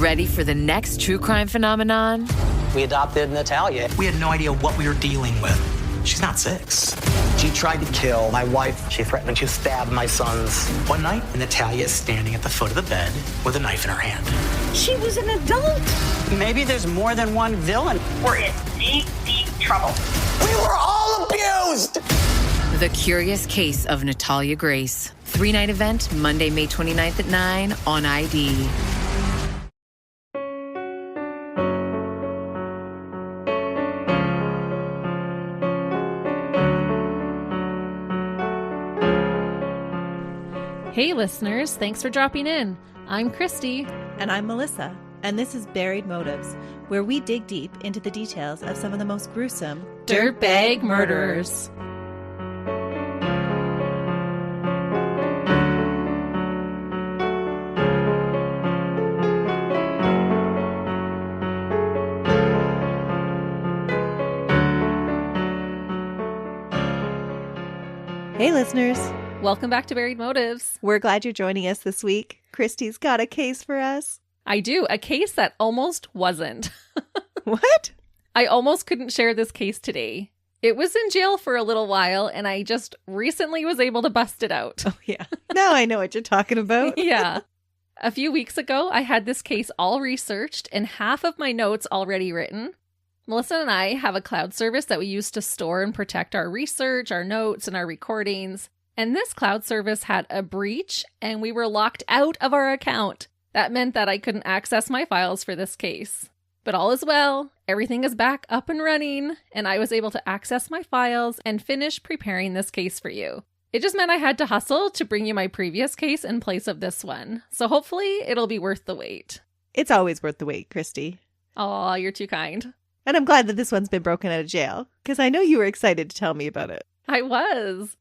Ready for the next true crime phenomenon? We adopted Natalia. We had no idea what we were dealing with. She's not 6. She tried to kill my wife. She threatened to stab my sons. One night, Natalia is standing at the foot of the bed with a knife in her hand. She was an adult. Maybe there's more than one villain. We're in deep, deep trouble. We were all abused! The Curious Case of Natalia Grace. 3-night event, Monday, May 29th at 9 on ID. Hey listeners, thanks for dropping in. I'm Christy. And I'm Melissa. And this is Buried Motives, where we dig deep into the details of some of the most gruesome Dirtbag murderers. Hey listeners. Welcome back to Buried Motives. We're glad you're joining us this week. Christy's got a case for us. I do. A case that almost wasn't. What? I almost couldn't share this case today. It was in jail for a little while, and I just recently was able to bust it out. Oh, yeah. Now I know what you're talking about. Yeah. A few weeks ago, I had this case all researched and half of my notes already written. Melissa and I have a cloud service that we use to store and protect our research, our notes, and our recordings. And this cloud service had a breach, and we were locked out of our account. That meant that I couldn't access my files for this case. But all is well, everything is back up and running, and I was able to access my files and finish preparing this case for you. It just meant I had to hustle to bring you my previous case in place of this one. So hopefully it'll be worth the wait. It's always worth the wait, Christy. Aw, you're too kind. And I'm glad that this one's been broken out of jail, because I know you were excited to tell me about it. I was.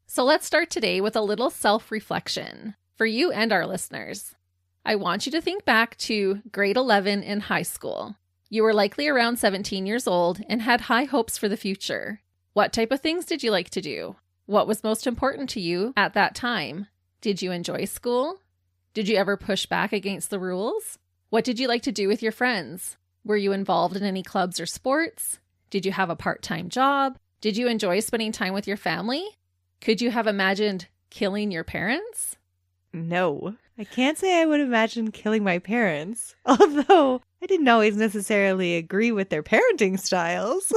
So let's start today with a little self-reflection for you and our listeners. I want you to think back to grade 11 in high school. You were likely around 17 years old and had high hopes for the future. What type of things did you like to do? What was most important to you at that time? Did you enjoy school? Did you ever push back against the rules? What did you like to do with your friends? Were you involved in any clubs or sports? Did you have a part-time job? Did you enjoy spending time with your family? Could you have imagined killing your parents? No. I can't say I would imagine killing my parents, although I didn't always necessarily agree with their parenting styles.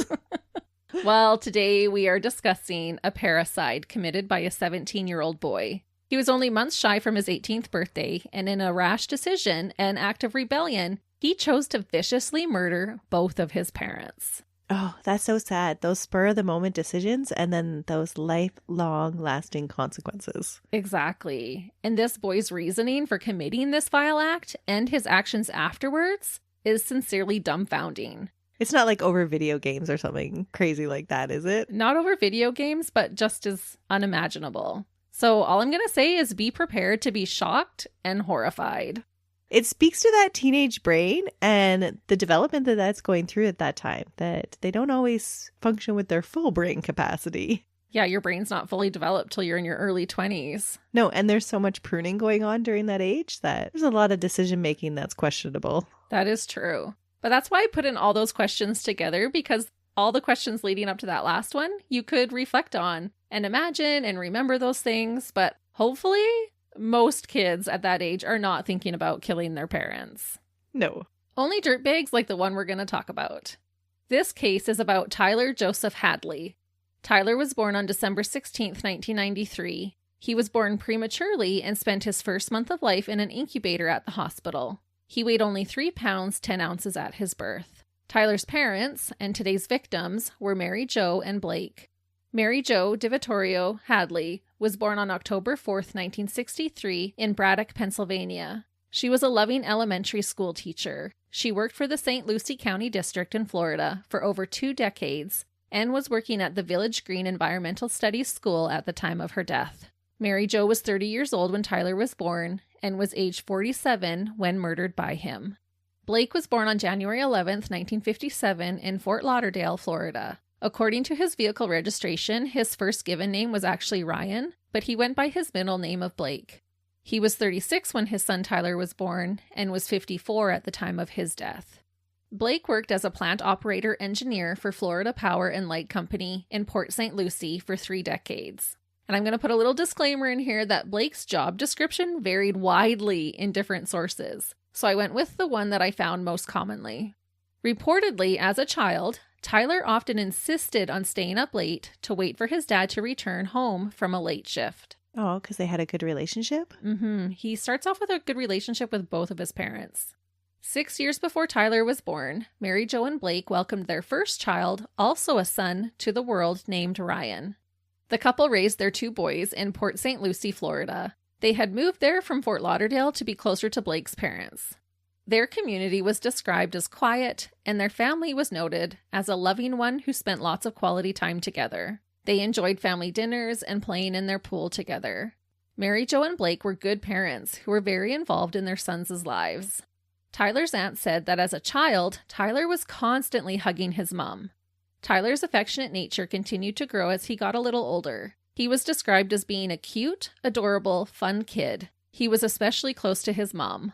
Well, today we are discussing a parricide committed by a 17-year-old boy. He was only months shy from his 18th birthday, and in a rash decision, an act of rebellion, he chose to viciously murder both of his parents. Oh, that's so sad. Those spur-of-the-moment decisions and then those lifelong lasting consequences. Exactly. And this boy's reasoning for committing this vile act and his actions afterwards is sincerely dumbfounding. It's not like over video games or something crazy like that, is it? Not over video games, but just as unimaginable. So all I'm going to say is be prepared to be shocked and horrified. It speaks to that teenage brain and the development that that's going through at that time, that they don't always function with their full brain capacity. Yeah, your brain's not fully developed till you're in your early 20s. No, and there's so much pruning going on during that age that there's a lot of decision making that's questionable. That is true. But that's why I put in all those questions together, because all the questions leading up to that last one, you could reflect on and imagine and remember those things. But hopefully most kids at that age are not thinking about killing their parents. No. Only dirtbags like the one we're going to talk about. This case is about Tyler Joseph Hadley. Tyler was born on December 16th, 1993. He was born prematurely and spent his first month of life in an incubator at the hospital. He weighed only 3 pounds, 10 ounces at his birth. Tyler's parents, and today's victims, were Mary Jo and Blake. Mary Jo DiVittorio Hadley was born on October 4th, 1963 in Braddock, Pennsylvania. She was a loving elementary school teacher. She worked for the St. Lucie County District in Florida for over 2 decades and was working at the Village Green Environmental Studies School at the time of her death. Mary Jo was 30 years old when Tyler was born and was age 47 when murdered by him. Blake was born on January 11th, 1957 in Fort Lauderdale, Florida. According to his vehicle registration, his first given name was actually Ryan, but he went by his middle name of Blake. He was 36 when his son Tyler was born and was 54 at the time of his death. Blake worked as a plant operator engineer for Florida Power and Light Company in Port St. Lucie for 3 decades. And I'm going to put a little disclaimer in here that Blake's job description varied widely in different sources, so I went with the one that I found most commonly. Reportedly, as a child, Tyler often insisted on staying up late to wait for his dad to return home from a late shift. Oh, because they had a good relationship? He starts off with a good relationship with both of his parents. 6 years before Tyler was born, Mary Jo and Blake welcomed their first child, also a son, to the world named Ryan. The couple raised their 2 boys in Port St. Lucie, Florida. They had moved there from Fort Lauderdale to be closer to Blake's parents. Their community was described as quiet, and their family was noted as a loving one who spent lots of quality time together. They enjoyed family dinners and playing in their pool together. Mary Jo and Blake were good parents who were very involved in their sons' lives. Tyler's aunt said that as a child, Tyler was constantly hugging his mom. Tyler's affectionate nature continued to grow as he got a little older. He was described as being a cute, adorable, fun kid. He was especially close to his mom.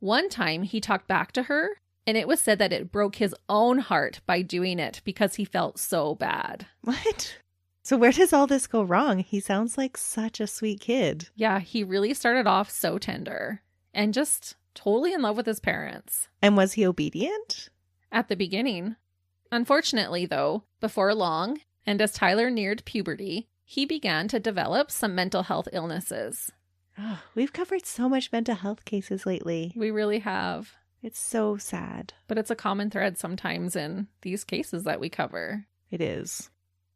One time, he talked back to her, and it was said that it broke his own heart by doing it because he felt so bad. What? So where does all this go wrong? He sounds like such a sweet kid. Yeah, he really started off so tender and just totally in love with his parents. And was he obedient? At the beginning. Unfortunately, though, before long, and as Tyler neared puberty, he began to develop some mental health illnesses. Oh, we've covered so much mental health cases lately. We really have. It's so sad. But it's a common thread sometimes in these cases that we cover. It is.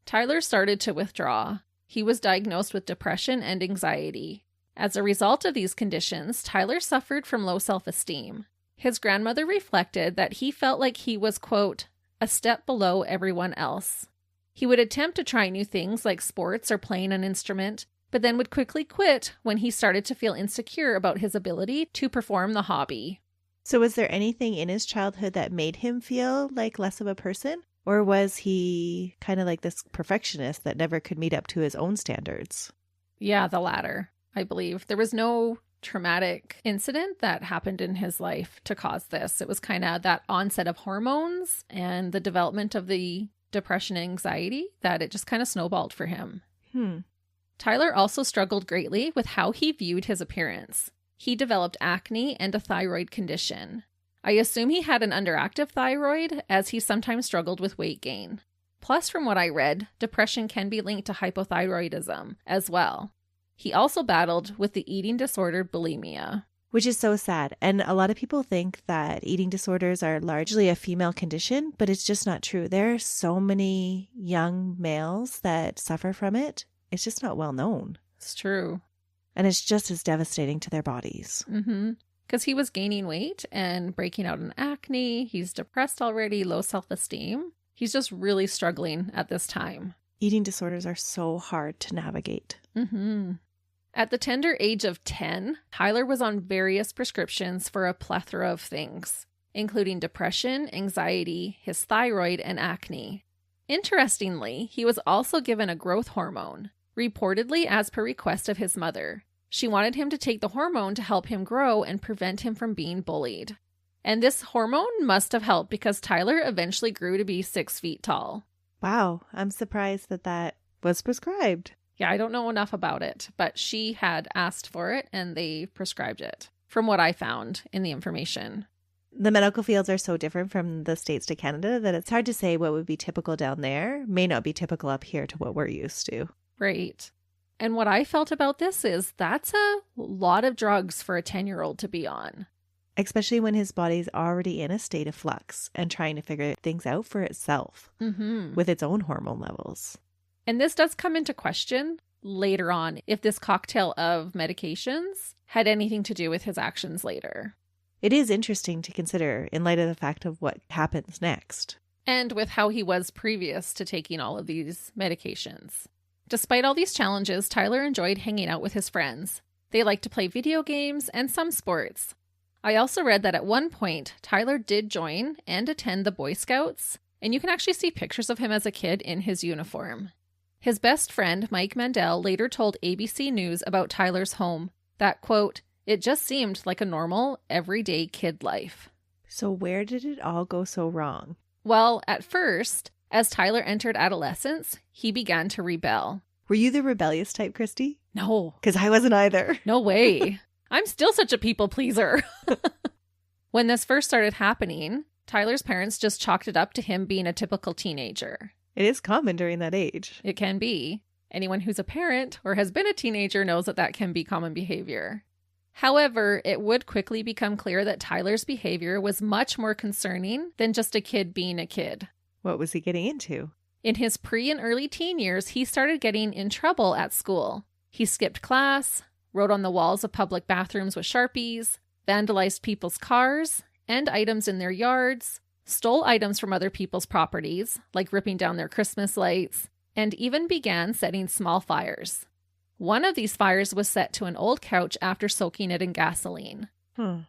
Tyler started to withdraw. He was diagnosed with depression and anxiety. As a result of these conditions, Tyler suffered from low self-esteem. His grandmother reflected that he felt like he was, quote, a step below everyone else. He would attempt to try new things like sports or playing an instrument, but then would quickly quit when he started to feel insecure about his ability to perform the hobby. So was there anything in his childhood that made him feel like less of a person? Or was he kind of like this perfectionist that never could meet up to his own standards? Yeah, the latter, I believe. There was no traumatic incident that happened in his life to cause this. It was kind of that onset of hormones and the development of the depression and anxiety that it just kind of snowballed for him. Tyler also struggled greatly with how he viewed his appearance. He developed acne and a thyroid condition. I assume he had an underactive thyroid, as he sometimes struggled with weight gain. Plus, from what I read, depression can be linked to hypothyroidism as well. He also battled with the eating disorder bulimia. Which is so sad. And a lot of people think that eating disorders are largely a female condition, but it's just not true. There are so many young males that suffer from it. It's just not well known. It's true. And it's just as devastating to their bodies. Because he was gaining weight and breaking out in acne. He's depressed already, low self-esteem. He's just really struggling at this time. Eating disorders are so hard to navigate. At the tender age of 10, Tyler was on various prescriptions for a plethora of things, including depression, anxiety, his thyroid, and acne. Interestingly, he was also given a growth hormone, reportedly as per request of his mother. She wanted him to take the hormone to help him grow and prevent him from being bullied. And this hormone must have helped because Tyler eventually grew to be 6 feet tall. Wow, I'm surprised that that was prescribed. Yeah, I don't know enough about it, but she had asked for it and they prescribed it, from what I found in the information. The medical fields are so different from the States to Canada that it's hard to say what would be typical down there may not be typical up here to what we're used to. Right. And what I felt about this is that's a lot of drugs for a 10-year-old to be on. Especially when his body's already in a state of flux and trying to figure things out for itself with its own hormone levels. And this does come into question later on if this cocktail of medications had anything to do with his actions later. It is interesting to consider in light of the fact of what happens next. And with how he was previous to taking all of these medications. Despite all these challenges, Tyler enjoyed hanging out with his friends. They liked to play video games and some sports. I also read that at one point, Tyler did join and attend the Boy Scouts, and you can actually see pictures of him as a kid in his uniform. His best friend, Mike Mandel, later told ABC News about Tyler's home. that, quote, "it just seemed like a normal, everyday kid life." So where did it all go so wrong? Well, at first, as Tyler entered adolescence, he began to rebel. Were you the rebellious type, Christy? No. Because I wasn't either. No way. I'm still such a people pleaser. When this first started happening, Tyler's parents just chalked it up to him being a typical teenager. It is common during that age. It can be. Anyone who's a parent or has been a teenager knows that that can be common behavior. However, it would quickly become clear that Tyler's behavior was much more concerning than just a kid being a kid. What was he getting into? In his pre and early teen years, he started getting in trouble at school. He skipped class, wrote on the walls of public bathrooms with Sharpies, vandalized people's cars and items in their yards, stole items from other people's properties, like ripping down their Christmas lights, and even began setting small fires. One of these fires was set to an old couch after soaking it in gasoline.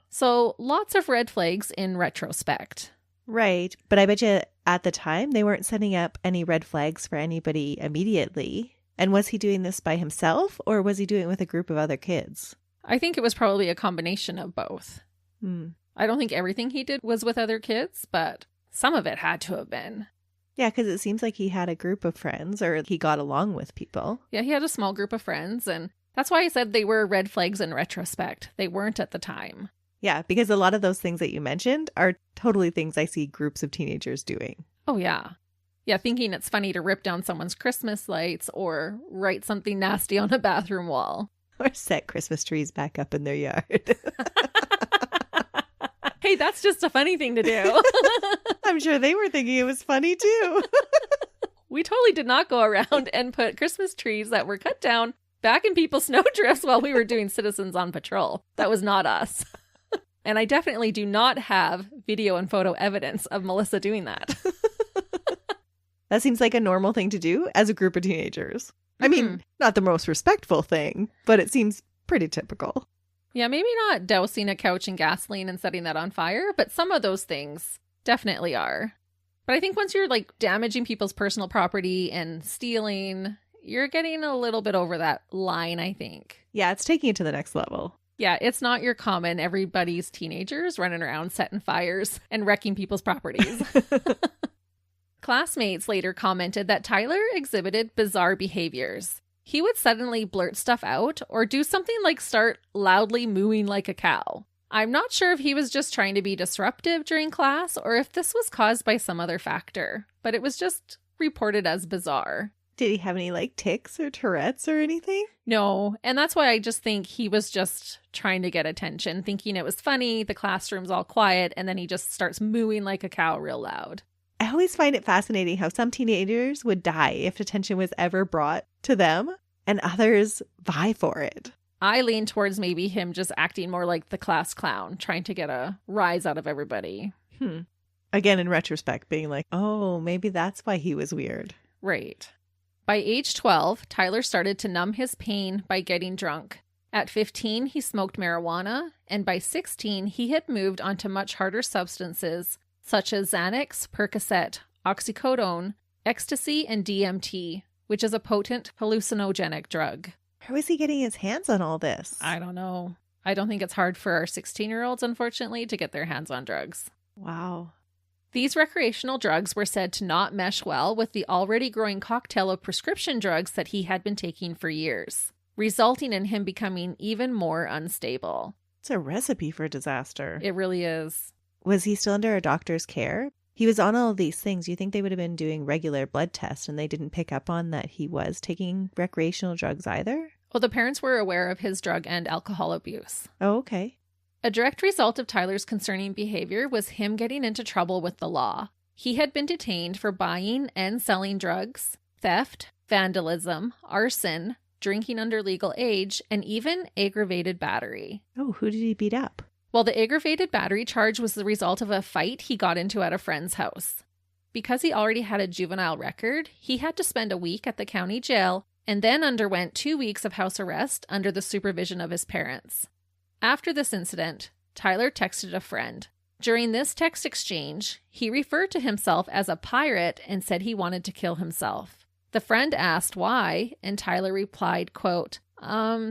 So lots of red flags in retrospect. Right. But I bet you at the time they weren't setting up any red flags for anybody immediately. And was he doing this by himself or was he doing it with a group of other kids? I think it was probably a combination of both. I don't think everything he did was with other kids, but some of it had to have been. Yeah, because it seems like he had a group of friends or he got along with people. Yeah, he had a small group of friends, and that's why I said they were red flags in retrospect. They weren't at the time. Yeah, because a lot of those things that you mentioned are totally things I see groups of teenagers doing. Oh, yeah. Yeah, thinking it's funny to rip down someone's Christmas lights or write something nasty on a bathroom wall. Or set Christmas trees back up in their yard. Hey, that's just a funny thing to do. I'm sure they were thinking it was funny too. We totally did not go around and put Christmas trees that were cut down back in people's snowdrifts while we were doing Citizens on Patrol. That was not us. And I definitely do not have video and photo evidence of Melissa doing that. That seems like a normal thing to do as a group of teenagers. I mean, not the most respectful thing, but it seems pretty typical. Yeah, maybe not dousing a couch in gasoline and setting that on fire, but some of those things definitely are. But I think once you're like damaging people's personal property and stealing, you're getting a little bit over that line, I think. Yeah, it's taking it to the next level. Yeah, it's not your common everybody's teenagers running around setting fires and wrecking people's properties. Classmates later commented that Tyler exhibited bizarre behaviors. He would suddenly blurt stuff out or do something like start loudly mooing like a cow. I'm not sure if he was just trying to be disruptive during class or if this was caused by some other factor, but it was just reported as bizarre. Did he have any like tics or Tourette's or anything? No, and that's why I just think he was just trying to get attention, thinking it was funny, the classroom's all quiet, and then he just starts mooing like a cow real loud. I always find it fascinating how some teenagers would die if attention was ever brought to them and others vie for it. I lean towards maybe him just acting more like the class clown, trying to get a rise out of everybody. Again, in retrospect, being like, oh, maybe that's why he was weird. Right. By age 12, Tyler started to numb his pain by getting drunk. At 15, he smoked marijuana, and by 16, he had moved onto much harder substances such as Xanax, Percocet, oxycodone, ecstasy, and DMT, which is a potent hallucinogenic drug. How is he getting his hands on all this? I don't know. I don't think it's hard for our 16-year-olds, unfortunately, to get their hands on drugs. Wow. These recreational drugs were said to not mesh well with the already growing cocktail of prescription drugs that he had been taking for years, resulting in him becoming even more unstable. It's a recipe for disaster. It really is. Was he still under a doctor's care? He was on all of these things. You think they would have been doing regular blood tests and they didn't pick up on that he was taking recreational drugs either? Well, the parents were aware of his drug and alcohol abuse. Oh, okay. A direct result of Tyler's concerning behavior was him getting into trouble with the law. He had been detained for buying and selling drugs, theft, vandalism, arson, drinking under legal age, and even aggravated battery. Oh, who did he beat up? Well, the aggravated battery charge was the result of a fight he got into at a friend's house. Because he already had a juvenile record, he had to spend a week at the county jail and then underwent 2 weeks of house arrest under the supervision of his parents. After this incident, Tyler texted a friend. During this text exchange, he referred to himself as a pirate and said he wanted to kill himself. The friend asked why, and Tyler replied, quote,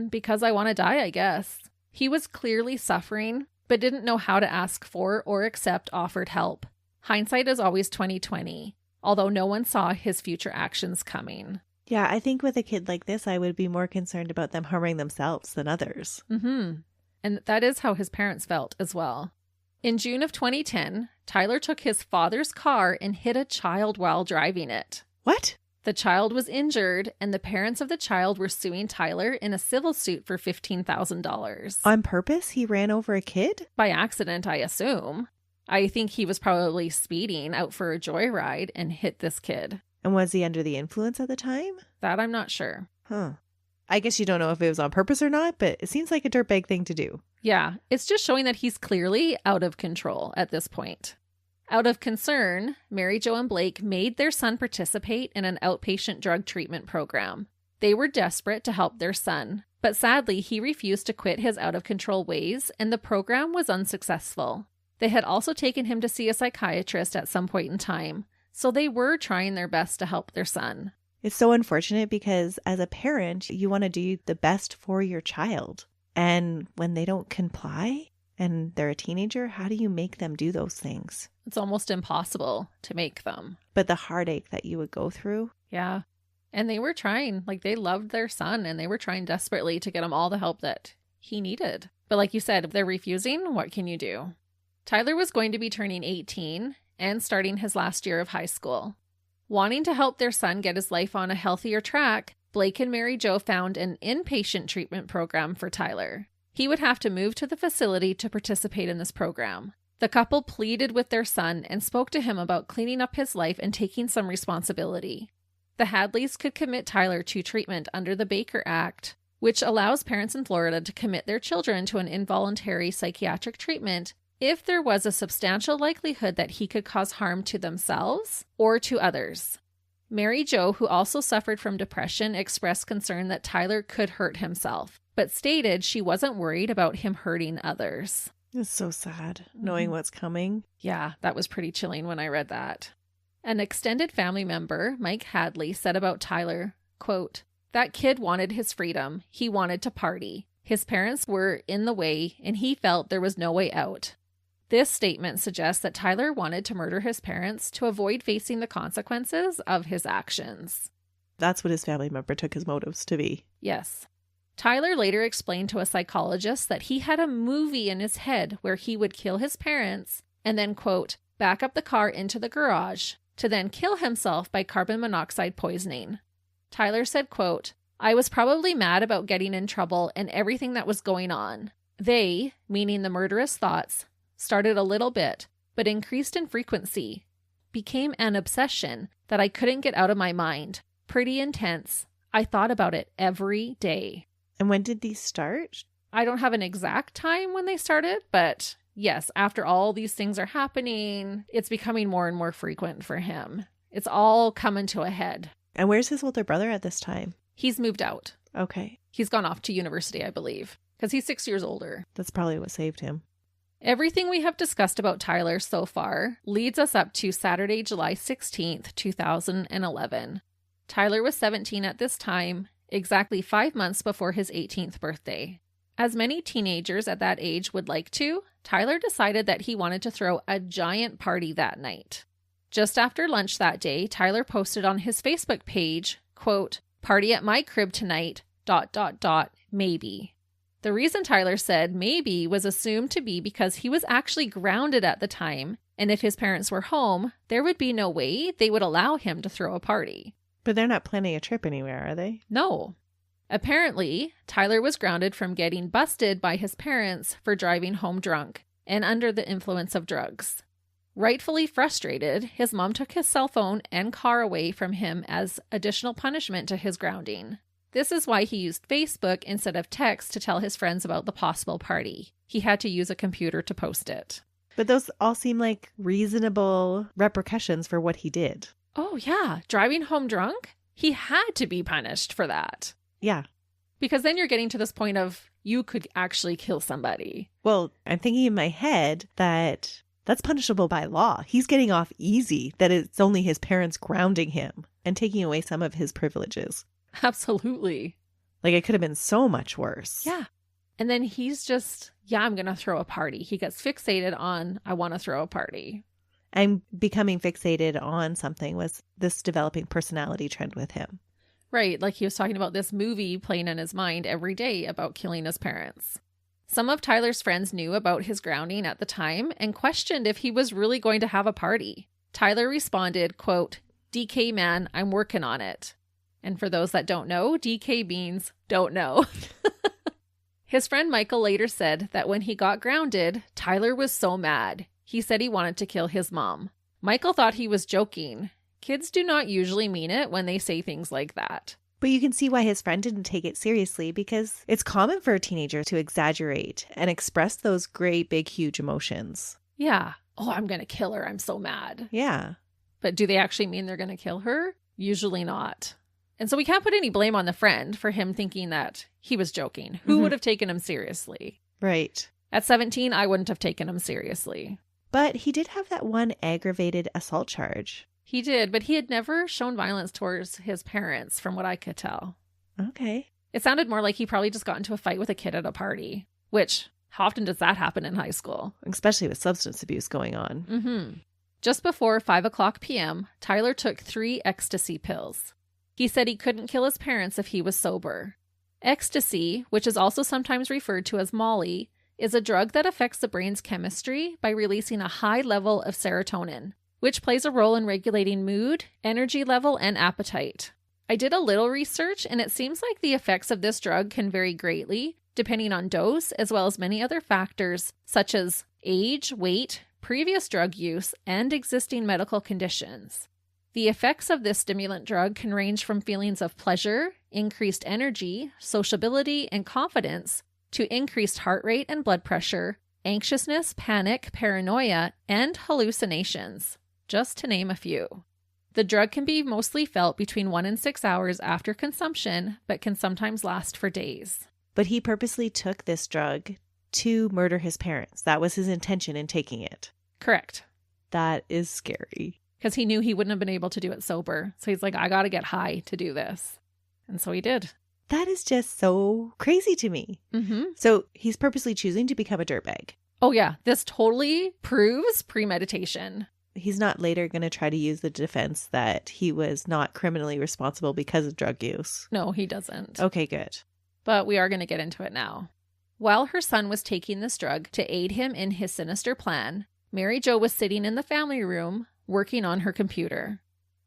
Because I want to die, I guess. He was clearly suffering, but didn't know how to ask for or accept offered help. Hindsight is always 20/20, although no one saw his future actions coming. Yeah, I think with a kid like this, I would be more concerned about them harming themselves than others. Mm-hmm. And that is how his parents felt as well. In June of 2010, Tyler took his father's car and hit a child while driving it. What? The child was injured, and the parents of the child were suing Tyler in a civil suit for $15,000. On purpose? He ran over a kid? By accident, I assume. I think he was probably speeding out for a joyride and hit this kid. And was he under the influence at the time? That I'm not sure. Huh. I guess you don't know if it was on purpose or not, but it seems like a dirtbag thing to do. Yeah, it's just showing that he's clearly out of control at this point. Out of concern, Mary Jo and Blake made their son participate in an outpatient drug treatment program. They were desperate to help their son, but sadly, he refused to quit his out-of-control ways, and the program was unsuccessful. They had also taken him to see a psychiatrist at some point in time, so they were trying their best to help their son. It's so unfortunate because as a parent, you want to do the best for your child. And when they don't comply and they're a teenager, how do you make them do those things? It's almost impossible to make them. But the heartache that you would go through. Yeah. And they were trying, like they loved their son and they were trying desperately to get him all the help that he needed. But like you said, if they're refusing, what can you do? Tyler was going to be turning 18 and starting his last year of high school. Wanting to help their son get his life on a healthier track, Blake and Mary Jo found an inpatient treatment program for Tyler. He would have to move to the facility to participate in this program. The couple pleaded with their son and spoke to him about cleaning up his life and taking some responsibility. The Hadleys could commit Tyler to treatment under the Baker Act, which allows parents in Florida to commit their children to an involuntary psychiatric treatment if there was a substantial likelihood that he could cause harm to themselves or to others. Mary Jo, who also suffered from depression, expressed concern that Tyler could hurt himself, but stated she wasn't worried about him hurting others. It's so sad knowing what's coming. Yeah, that was pretty chilling when I read that. An extended family member, Mike Hadley, said about Tyler, quote, "That kid wanted his freedom. He wanted to party. His parents were in the way, and he felt there was no way out." This statement suggests that Tyler wanted to murder his parents to avoid facing the consequences of his actions. That's what his family member took his motives to be. Yes. Tyler later explained to a psychologist that he had a movie in his head where he would kill his parents and then, quote, back up the car into the garage to then kill himself by carbon monoxide poisoning. Tyler said, quote, "I was probably mad about getting in trouble and everything that was going on. They, meaning the murderous thoughts, started a little bit, but increased in frequency, became an obsession that I couldn't get out of my mind. Pretty intense. I thought about it every day." And when did these start? I don't have an exact time when they started, but yes, after all these things are happening, it's becoming more and more frequent for him. It's all coming to a head. And where's his older brother at this time? He's moved out. Okay. He's gone off to university, I believe, because he's 6 years older. That's probably what saved him. Everything we have discussed about Tyler so far leads us up to Saturday, July 16th, 2011. Tyler was 17 at this time, exactly 5 months before his 18th birthday. As many teenagers at that age would like to, Tyler decided that he wanted to throw a giant party that night. Just after lunch that day, Tyler posted on his Facebook page, quote, "Party at my crib tonight, ... maybe." The reason Tyler said maybe was assumed to be because he was actually grounded at the time, and if his parents were home, there would be no way they would allow him to throw a party. But they're not planning a trip anywhere, are they? No. Apparently, Tyler was grounded from getting busted by his parents for driving home drunk and under the influence of drugs. Rightfully frustrated, his mom took his cell phone and car away from him as additional punishment to his grounding. This is why he used Facebook instead of text to tell his friends about the possible party. He had to use a computer to post it. But those all seem like reasonable repercussions for what he did. Oh, yeah. Driving home drunk? He had to be punished for that. Yeah. Because then you're getting to this point of you could actually kill somebody. Well, I'm thinking in my head that that's punishable by law. He's getting off easy, that it's only his parents grounding him and taking away some of his privileges. Absolutely. Like, it could have been so much worse. Yeah. And then he's just, I'm going to throw a party. He gets fixated on, I want to throw a party. And becoming fixated on something was this developing personality trend with him. Right. Like he was talking about this movie playing in his mind every day about killing his parents. Some of Tyler's friends knew about his grounding at the time and questioned if he was really going to have a party. Tyler responded, quote, DK man, I'm working on it. And for those that don't know, DK means don't know. His friend Michael later said that when he got grounded, Tyler was so mad. He said he wanted to kill his mom. Michael thought he was joking. Kids do not usually mean it when they say things like that. But you can see why his friend didn't take it seriously, because it's common for a teenager to exaggerate and express those great, big, huge emotions. Yeah. Oh, I'm going to kill her. I'm so mad. Yeah. But do they actually mean they're going to kill her? Usually not. And so we can't put any blame on the friend for him thinking that he was joking. Who would have taken him seriously? Right. At 17, I wouldn't have taken him seriously. But he did have that one aggravated assault charge. He did, but he had never shown violence towards his parents, from what I could tell. Okay. It sounded more like he probably just got into a fight with a kid at a party, which, how often does that happen in high school? Especially with substance abuse going on. Mm-hmm. Just before 5 o'clock p.m., Tyler took 3 ecstasy pills. He said he couldn't kill his parents if he was sober. Ecstasy, which is also sometimes referred to as Molly, is a drug that affects the brain's chemistry by releasing a high level of serotonin, which plays a role in regulating mood, energy level, and appetite. I did a little research, and it seems like the effects of this drug can vary greatly, depending on dose, as well as many other factors, such as age, weight, previous drug use, and existing medical conditions. The effects of this stimulant drug can range from feelings of pleasure, increased energy, sociability, and confidence, to increased heart rate and blood pressure, anxiousness, panic, paranoia, and hallucinations, just to name a few. The drug can be mostly felt between 1 and 6 hours after consumption, but can sometimes last for days. But he purposely took this drug to murder his parents. That was his intention in taking it. Correct. That is scary. Because he knew he wouldn't have been able to do it sober. So he's like, I got to get high to do this. And so he did. That is just so crazy to me. Mm-hmm. So he's purposely choosing to become a dirtbag. Oh, yeah. This totally proves premeditation. He's not later going to try to use the defense that he was not criminally responsible because of drug use. No, he doesn't. Okay, good. But we are going to get into it now. While her son was taking this drug to aid him in his sinister plan, Mary Jo was sitting in the family room working on her computer.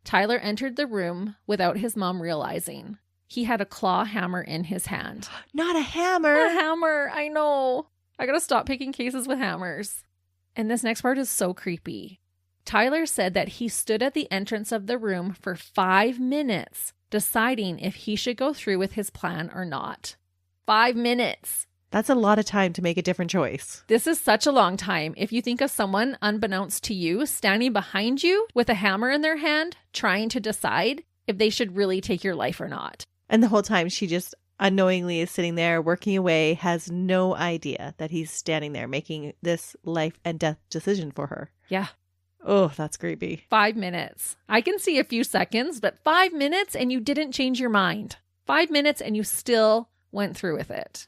Tyler entered the room without his mom realizing. He had a claw hammer in his hand. Not a hammer. A hammer. I know. I gotta stop picking cases with hammers. And this next part is so creepy. Tyler said that he stood at the entrance of the room for 5 minutes, deciding if he should go through with his plan or not. 5 minutes. That's a lot of time to make a different choice. This is such a long time. If you think of someone unbeknownst to you standing behind you with a hammer in their hand, trying to decide if they should really take your life or not. And the whole time she just unknowingly is sitting there working away, has no idea that he's standing there making this life and death decision for her. Yeah. Oh, that's creepy. 5 minutes. I can see a few seconds, but 5 minutes and you didn't change your mind. 5 minutes and you still went through with it.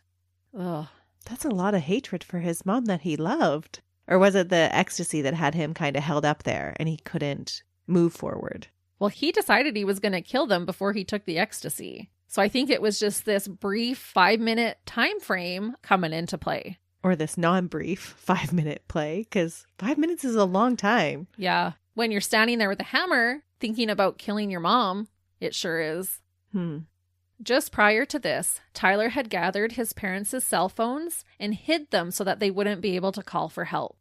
Ugh. That's a lot of hatred for his mom that he loved. Or was it the ecstasy that had him kind of held up there and he couldn't move forward? Well, he decided he was going to kill them before he took the ecstasy. So I think it was just this brief 5-minute time frame coming into play. Or this non-brief 5-minute play, because 5 minutes is a long time. Yeah. When you're standing there with a hammer thinking about killing your mom, it sure is. Just prior to this, Tyler had gathered his parents' cell phones and hid them so that they wouldn't be able to call for help.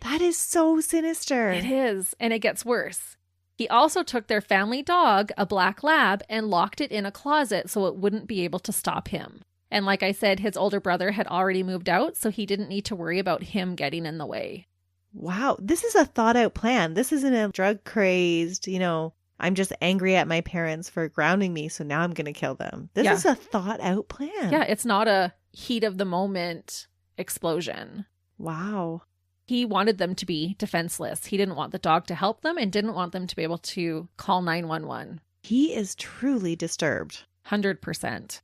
That is so sinister. It is, and it gets worse. He also took their family dog, a black lab, and locked it in a closet so it wouldn't be able to stop him. And like I said, his older brother had already moved out, so he didn't need to worry about him getting in the way. Wow, this is a thought out plan. This isn't a drug crazed, I'm just angry at my parents for grounding me, so now I'm going to kill them. This is a thought out plan. Yeah, it's not a heat of the moment explosion. Wow. He wanted them to be defenseless. He didn't want the dog to help them and didn't want them to be able to call 911. He is truly disturbed. 100%.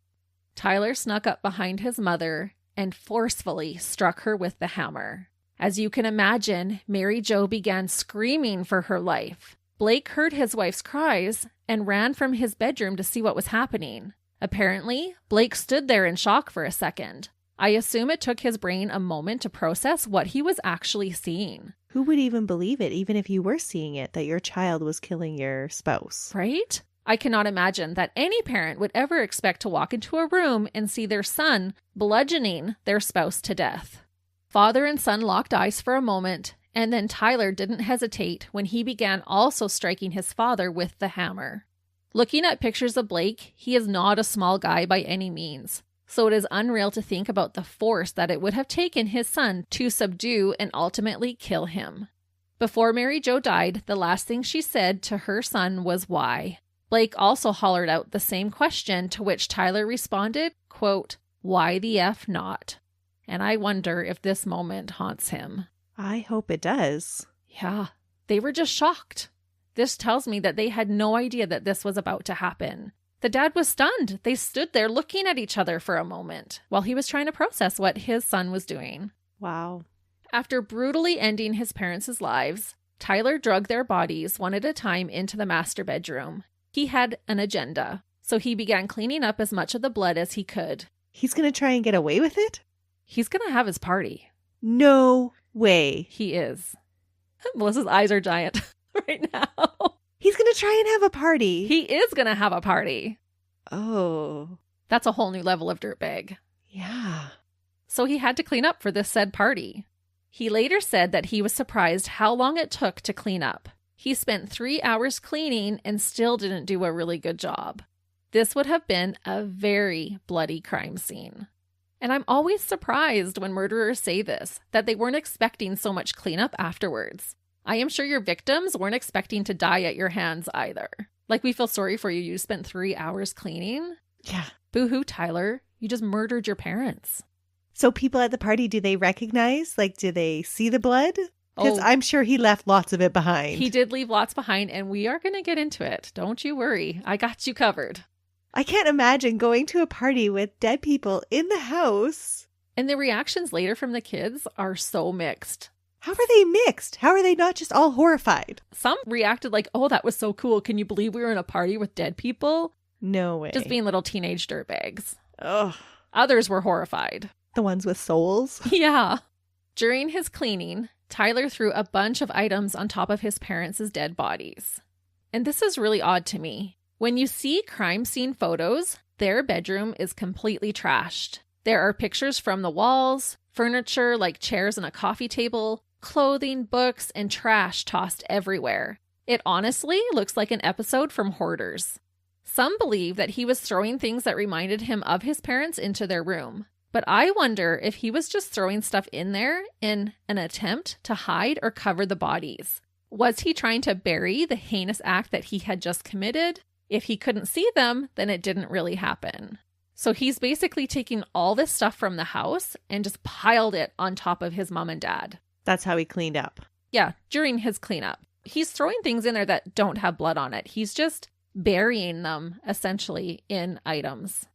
Tyler snuck up behind his mother and forcefully struck her with the hammer. As you can imagine, Mary Jo began screaming for her life. Blake heard his wife's cries and ran from his bedroom to see what was happening. Apparently, Blake stood there in shock for a second. I assume it took his brain a moment to process what he was actually seeing. Who would even believe it, even if you were seeing it, that your child was killing your spouse? Right? I cannot imagine that any parent would ever expect to walk into a room and see their son bludgeoning their spouse to death. Father and son locked eyes for a moment, and then Tyler didn't hesitate when he began also striking his father with the hammer. Looking at pictures of Blake, he is not a small guy by any means, so it is unreal to think about the force that it would have taken his son to subdue and ultimately kill him. Before Mary Jo died, the last thing she said to her son was why. Blake also hollered out the same question, to which Tyler responded, quote, "Why the F not?" And I wonder if this moment haunts him. I hope it does. Yeah, they were just shocked. This tells me that they had no idea that this was about to happen. The dad was stunned. They stood there looking at each other for a moment while he was trying to process what his son was doing. Wow. After brutally ending his parents' lives, Tyler dragged their bodies one at a time into the master bedroom. He had an agenda, so he began cleaning up as much of the blood as he could. He's going to try and get away with it? He's going to have his party. No way. He is. Melissa's eyes are giant right now. He's going to try and have a party. He is going to have a party. Oh. That's a whole new level of dirtbag. Yeah. So he had to clean up for this said party. He later said that he was surprised how long it took to clean up. He spent 3 hours cleaning and still didn't do a really good job. This would have been a very bloody crime scene. And I'm always surprised when murderers say this, that they weren't expecting so much cleanup afterwards. I am sure your victims weren't expecting to die at your hands either. Like, we feel sorry for you. You spent 3 hours cleaning. Yeah. Boo-hoo, Tyler. You just murdered your parents. So people at the party, do they recognize? Like, do they see the blood? Because I'm sure he left lots of it behind. He did leave lots behind, and we are going to get into it. Don't you worry. I got you covered. I can't imagine going to a party with dead people in the house. And the reactions later from the kids are so mixed. How are they mixed? How are they not just all horrified? Some reacted like, oh, that was so cool. Can you believe we were in a party with dead people? No way. Just being little teenage dirtbags. Ugh. Others were horrified. The ones with souls? Yeah. During his cleaning, Tyler threw a bunch of items on top of his parents' dead bodies. And this is really odd to me. When you see crime scene photos, their bedroom is completely trashed. There are pictures from the walls, furniture like chairs and a coffee table, clothing, books, and trash tossed everywhere. It honestly looks like an episode from Hoarders. Some believe that he was throwing things that reminded him of his parents into their room. But I wonder if he was just throwing stuff in there in an attempt to hide or cover the bodies. Was he trying to bury the heinous act that he had just committed? If he couldn't see them, then it didn't really happen. So he's basically taking all this stuff from the house and just piled it on top of his mom and dad. That's how he cleaned up. Yeah, during his cleanup. He's throwing things in there that don't have blood on it. He's just burying them, essentially, in items.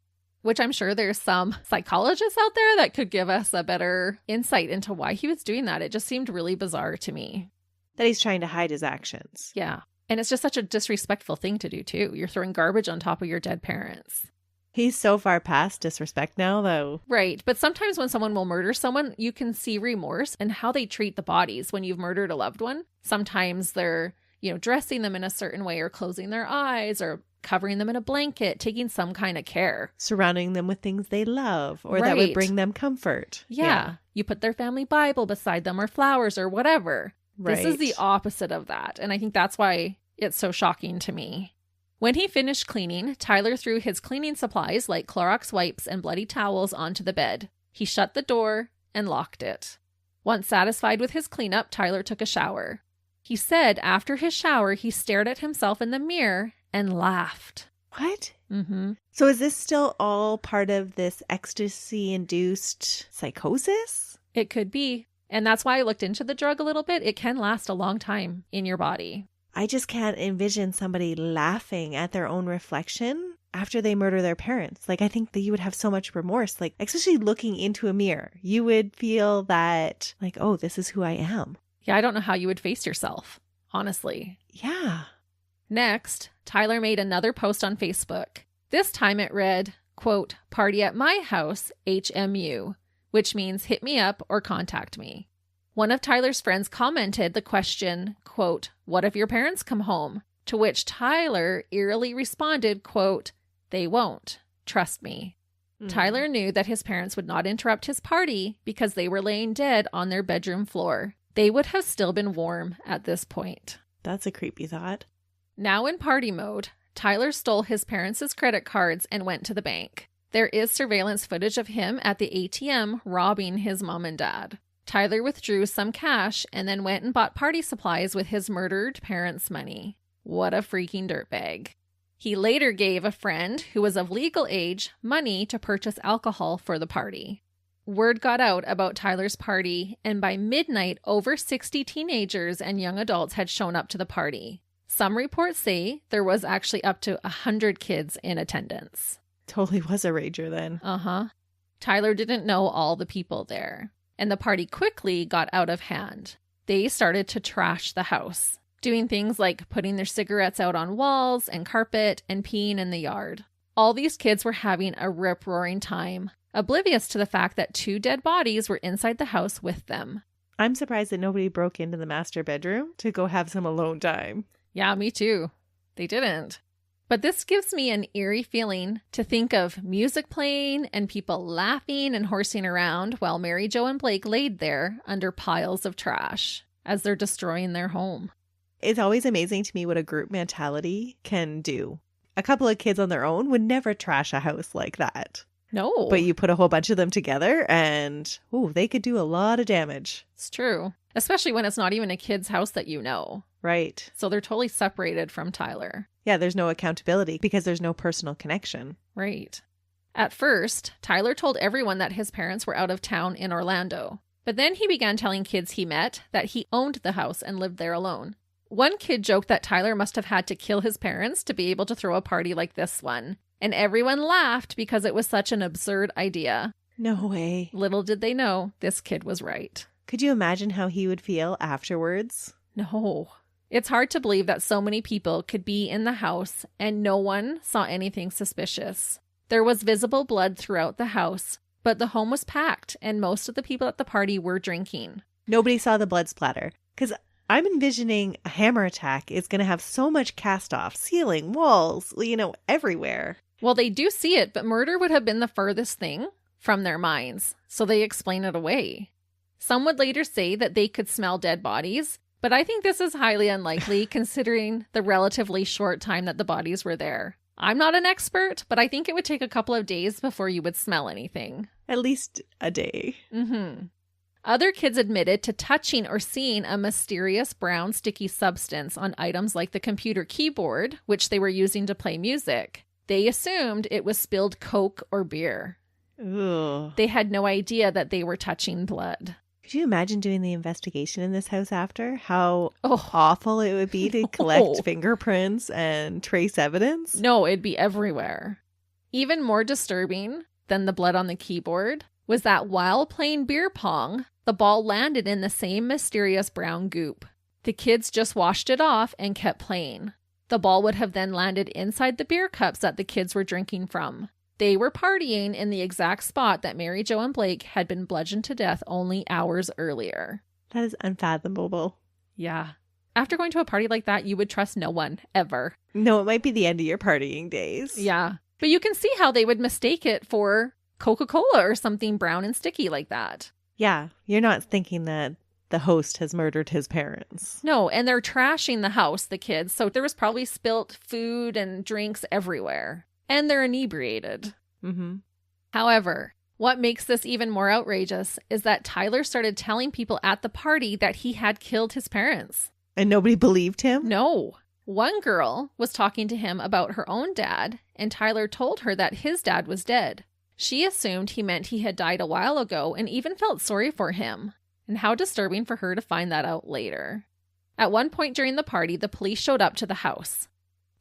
Which I'm sure there's some psychologists out there that could give us a better insight into why he was doing that. It just seemed really bizarre to me. That he's trying to hide his actions. Yeah. And it's just such a disrespectful thing to do, too. You're throwing garbage on top of your dead parents. He's so far past disrespect now, though. Right. But sometimes when someone will murder someone, you can see remorse in how they treat the bodies when you've murdered a loved one. Sometimes they're, dressing them in a certain way or closing their eyes or covering them in a blanket, taking some kind of care. Surrounding them with things they love or that Right. would bring them comfort. Yeah. You put their family Bible beside them or flowers or whatever. Right. This is the opposite of that. And I think that's why it's so shocking to me. When he finished cleaning, Tyler threw his cleaning supplies like Clorox wipes and bloody towels onto the bed. He shut the door and locked it. Once satisfied with his cleanup, Tyler took a shower. He said after his shower, he stared at himself in the mirror and laughed. What? Mm-hmm. So is this still all part of this ecstasy-induced psychosis? It could be. And that's why I looked into the drug a little bit. It can last a long time in your body. I just can't envision somebody laughing at their own reflection after they murder their parents. Like, I think that you would have so much remorse, like, especially looking into a mirror. You would feel that, like, oh, this is who I am. Yeah, I don't know how you would face yourself, honestly. Yeah. Next, Tyler made another post on Facebook. This time it read, quote, "Party at my house, HMU," which means hit me up or contact me. One of Tyler's friends commented the question, quote, "What if your parents come home?" To which Tyler eerily responded, quote, "They won't. Trust me." Tyler knew that his parents would not interrupt his party because they were laying dead on their bedroom floor. They would have still been warm at this point. That's a creepy thought. Now in party mode, Tyler stole his parents' credit cards and went to the bank. There is surveillance footage of him at the ATM robbing his mom and dad. Tyler withdrew some cash and then went and bought party supplies with his murdered parents' money. What a freaking dirtbag. He later gave a friend who was of legal age money to purchase alcohol for the party. Word got out about Tyler's party, and by midnight, over 60 teenagers and young adults had shown up to the party. Some reports say there was actually up to 100 kids in attendance. Totally was a rager then. Tyler didn't know all the people there, and the party quickly got out of hand. They started to trash the house, doing things like putting their cigarettes out on walls and carpet and peeing in the yard. All these kids were having a rip-roaring time, oblivious to the fact that 2 dead bodies were inside the house with them. I'm surprised that nobody broke into the master bedroom to go have some alone time. Yeah, me too. They didn't. But this gives me an eerie feeling to think of music playing and people laughing and horsing around while Mary Jo and Blake laid there under piles of trash as they're destroying their home. It's always amazing to me what a group mentality can do. A couple of kids on their own would never trash a house like that. No. But you put a whole bunch of them together and, they could do a lot of damage. It's true. Especially when it's not even a kid's house that you know. Right. So they're totally separated from Tyler. Yeah, there's no accountability because there's no personal connection. Right. At first, Tyler told everyone that his parents were out of town in Orlando. But then he began telling kids he met that he owned the house and lived there alone. One kid joked that Tyler must have had to kill his parents to be able to throw a party like this one. And everyone laughed because it was such an absurd idea. No way. Little did they know, this kid was right. Could you imagine how he would feel afterwards? No. It's hard to believe that so many people could be in the house and no one saw anything suspicious. There was visible blood throughout the house, but the home was packed and most of the people at the party were drinking. Nobody saw the blood splatter. Because I'm envisioning a hammer attack is going to have so much cast off, ceiling, walls, everywhere. Well, they do see it, but murder would have been the furthest thing from their minds, so they explain it away. Some would later say that they could smell dead bodies, but I think this is highly unlikely considering the relatively short time that the bodies were there. I'm not an expert, but I think it would take a couple of days before you would smell anything. At least a day. Other kids admitted to touching or seeing a mysterious brown sticky substance on items like the computer keyboard, which they were using to play music. They assumed it was spilled Coke or beer. Ugh. They had no idea that they were touching blood. Could you imagine doing the investigation in this house after? How awful it would be to collect fingerprints and trace evidence? No, it'd be everywhere. Even more disturbing than the blood on the keyboard was that while playing beer pong, the ball landed in the same mysterious brown goop. The kids just washed it off and kept playing. The ball would have then landed inside the beer cups that the kids were drinking from. They were partying in the exact spot that Mary Jo and Blake had been bludgeoned to death only hours earlier. That is unfathomable. Yeah. After going to a party like that, you would trust no one, ever. No, it might be the end of your partying days. Yeah. But you can see how they would mistake it for Coca-Cola or something brown and sticky like that. Yeah. You're not thinking that the host has murdered his parents. No, and they're trashing the house, the kids, so there was probably spilt food and drinks everywhere. And they're inebriated. However, what makes this even more outrageous is that Tyler started telling people at the party that he had killed his parents. And nobody believed him? No. One girl was talking to him about her own dad, and Tyler told her that his dad was dead. She assumed he meant he had died a while ago and even felt sorry for him. And how disturbing for her to find that out later. At one point during the party, the police showed up to the house.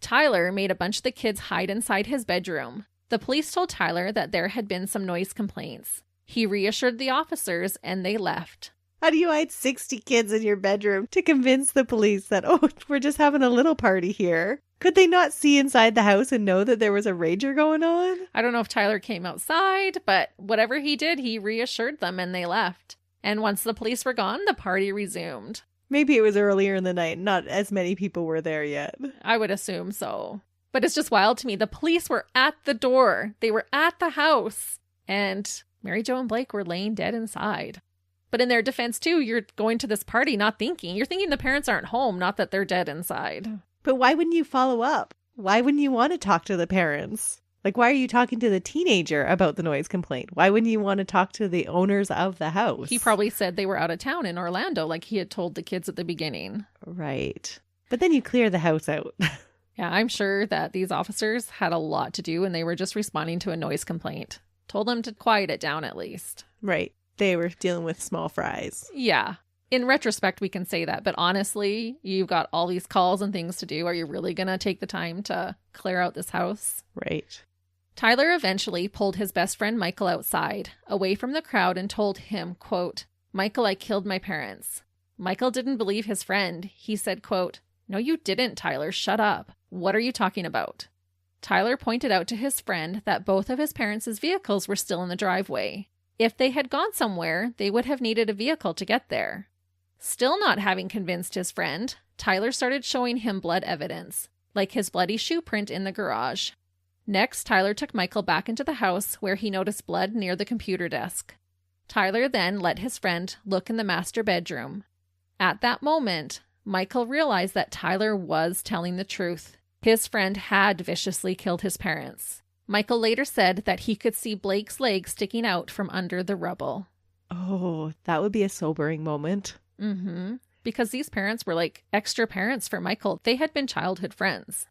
Tyler made a bunch of the kids hide inside his bedroom. The police told Tyler that there had been some noise complaints. He reassured the officers and they left. How do you hide 60 kids in your bedroom to convince the police that, oh, we're just having a little party here? Could they not see inside the house and know that there was a rager going on? I don't know if Tyler came outside, but whatever he did, he reassured them and they left. And once the police were gone, the party resumed. Maybe it was earlier in the night. Not as many people were there yet. I would assume so. But it's just wild to me. The police were at the door. They were at the house. And Mary Jo and Blake were laying dead inside. But in their defense, too, you're going to this party not thinking. You're thinking the parents aren't home, not that they're dead inside. But why wouldn't you follow up? Why wouldn't you want to talk to the parents? Like, why are you talking to the teenager about the noise complaint? Why wouldn't you want to talk to the owners of the house? He probably said they were out of town in Orlando, like he had told the kids at the beginning. Right. But then you clear the house out. Yeah, I'm sure that these officers had a lot to do and they were just responding to a noise complaint. Told them to quiet it down at least. Right. They were dealing with small fries. Yeah. In retrospect, we can say that. But honestly, you've got all these calls and things to do. Are you really going to take the time to clear out this house? Right. Tyler eventually pulled his best friend Michael outside, away from the crowd, and told him, quote, "Michael, I killed my parents." Michael didn't believe his friend. He said, quote, "No, you didn't, Tyler. Shut up. What are you talking about?" Tyler pointed out to his friend that both of his parents' vehicles were still in the driveway. If they had gone somewhere, they would have needed a vehicle to get there. Still not having convinced his friend, Tyler started showing him blood evidence, like his bloody shoe print in the garage. Next, Tyler took Michael back into the house where he noticed blood near the computer desk. Tyler then let his friend look in the master bedroom. At that moment, Michael realized that Tyler was telling the truth. His friend had viciously killed his parents. Michael later said that he could see Blake's leg sticking out from under the rubble. Oh, that would be a sobering moment. Mm-hmm. Because these parents were like extra parents for Michael. They had been childhood friends.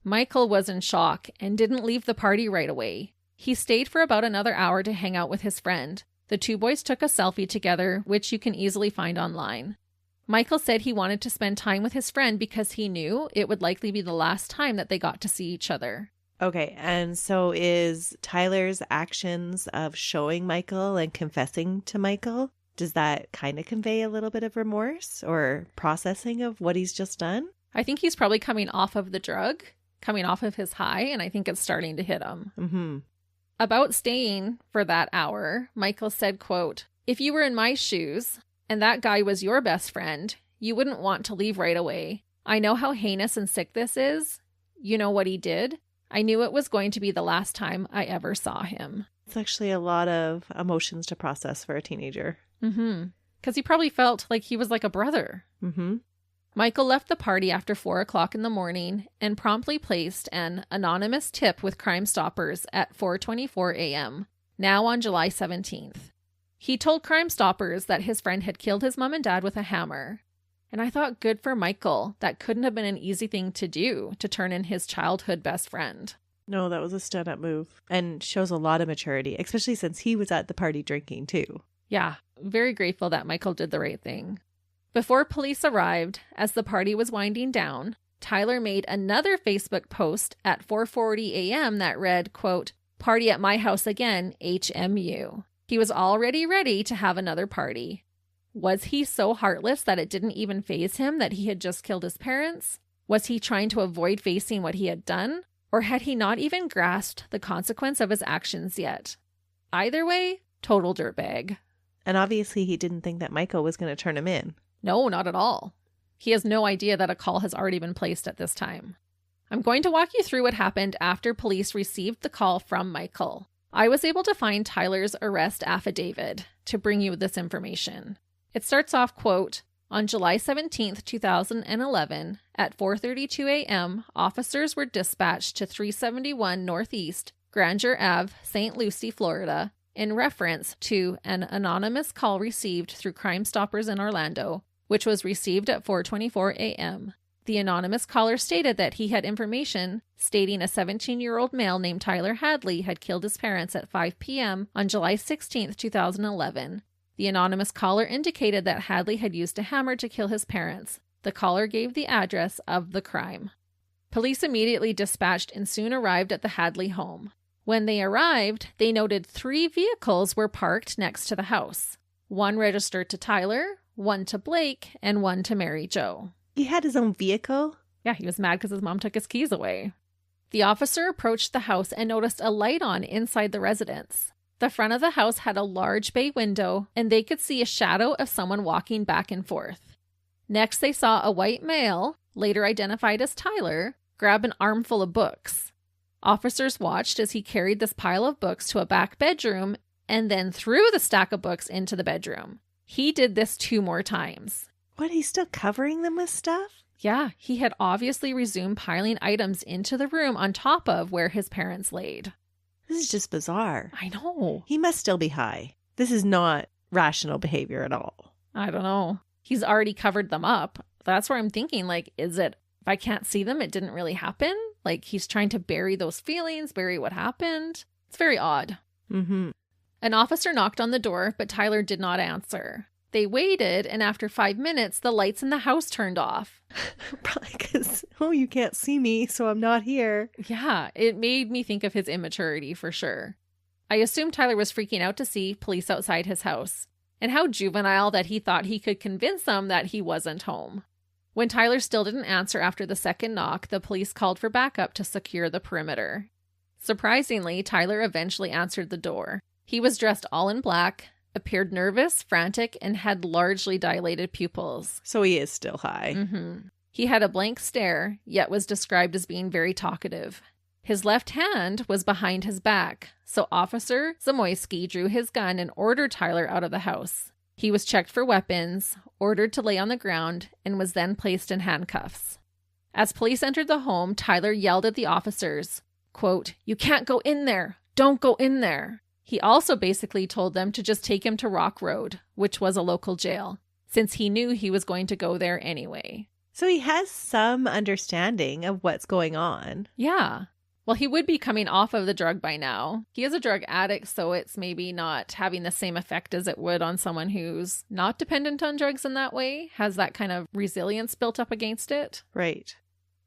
Michael was in shock and didn't leave the party right away. He stayed for about another hour to hang out with his friend. The two boys took a selfie together, which you can easily find online. Michael said he wanted to spend time with his friend because he knew it would likely be the last time that they got to see each other. Okay, and so is Tyler's actions of showing Michael and confessing to Michael, does that kind of convey a little bit of remorse or processing of what he's just done? I think he's probably coming off of the drug, coming off of his high, and I think it's starting to hit him. Mm-hmm. About staying for that hour, Michael said, quote, "If you were in my shoes and that guy was your best friend, you wouldn't want to leave right away. I know how heinous and sick this is. You know what he did? I knew it was going to be the last time I ever saw him." It's actually a lot of emotions to process for a teenager. Mm-hmm. Because he probably felt like he was like a brother. Mm-hmm. Michael left the party after 4 o'clock in the morning and promptly placed an anonymous tip with Crime Stoppers at 4:24 a.m., now on July 17th. He told Crime Stoppers that his friend had killed his mom and dad with a hammer. And I thought, good for Michael. That couldn't have been an easy thing to do, to turn in his childhood best friend. No, that was a stand-up move and shows a lot of maturity, especially since he was at the party drinking too. Yeah, very grateful that Michael did the right thing. Before police arrived, as the party was winding down, Tyler made another Facebook post at 4:40 a.m. that read, quote, "Party at my house again, HMU." He was already ready to have another party. Was he so heartless that it didn't even faze him that he had just killed his parents? Was he trying to avoid facing what he had done? Or had he not even grasped the consequence of his actions yet? Either way, total dirtbag. And obviously he didn't think that Michael was going to turn him in. No, not at all. He has no idea that a call has already been placed at this time. I'm going to walk you through what happened after police received the call from Michael. I was able to find Tyler's arrest affidavit to bring you this information. It starts off, quote, "On July 17th, 2011, at 4:32 a.m., officers were dispatched to 371 Northeast Granger Ave, St. Lucie, Florida, in reference to an anonymous call received through Crime Stoppers in Orlando, which was received at 4:24 a.m. The anonymous caller stated that he had information stating a 17-year-old male named Tyler Hadley had killed his parents at 5 p.m. on July 16th, 2011. The anonymous caller indicated that Hadley had used a hammer to kill his parents. The caller gave the address of the crime." Police immediately dispatched and soon arrived at the Hadley home. When they arrived, they noted 3 vehicles were parked next to the house. 1 registered to Tyler, 1 to Blake, and 1 to Mary Jo. He had his own vehicle? Yeah, he was mad because his mom took his keys away. The officer approached the house and noticed a light on inside the residence. The front of the house had a large bay window, and they could see a shadow of someone walking back and forth. Next, they saw a white male, later identified as Tyler, grab an armful of books. Officers watched as he carried this pile of books to a back bedroom and then threw the stack of books into the bedroom. He did this 2 more times. What, he's still covering them with stuff? Yeah, he had obviously resumed piling items into the room on top of where his parents laid. This is just bizarre. I know. He must still be high. This is not rational behavior at all. I don't know. He's already covered them up. That's where I'm thinking, like, is it, if I can't see them, it didn't really happen? Like, he's trying to bury those feelings, bury what happened. It's very odd. Mm-hmm. An officer knocked on the door, but Tyler did not answer. They waited, and after 5 minutes, the lights in the house turned off. Probably because, you can't see me, so I'm not here. Yeah, it made me think of his immaturity for sure. I assume Tyler was freaking out to see police outside his house. And how juvenile that he thought he could convince them that he wasn't home. When Tyler still didn't answer after the second knock, the police called for backup to secure the perimeter. Surprisingly, Tyler eventually answered the door. He was dressed all in black, appeared nervous, frantic, and had largely dilated pupils. So he is still high. Mm-hmm. He had a blank stare, yet was described as being very talkative. His left hand was behind his back, so Officer Zamoyski drew his gun and ordered Tyler out of the house. He was checked for weapons, ordered to lay on the ground, and was then placed in handcuffs. As police entered the home, Tyler yelled at the officers, quote, "You can't go in there! Don't go in there!" He also basically told them to just take him to Rock Road, which was a local jail, since he knew he was going to go there anyway. So he has some understanding of what's going on. Yeah. Well, he would be coming off of the drug by now. He is a drug addict, so it's maybe not having the same effect as it would on someone who's not dependent on drugs in that way, has that kind of resilience built up against it. Right.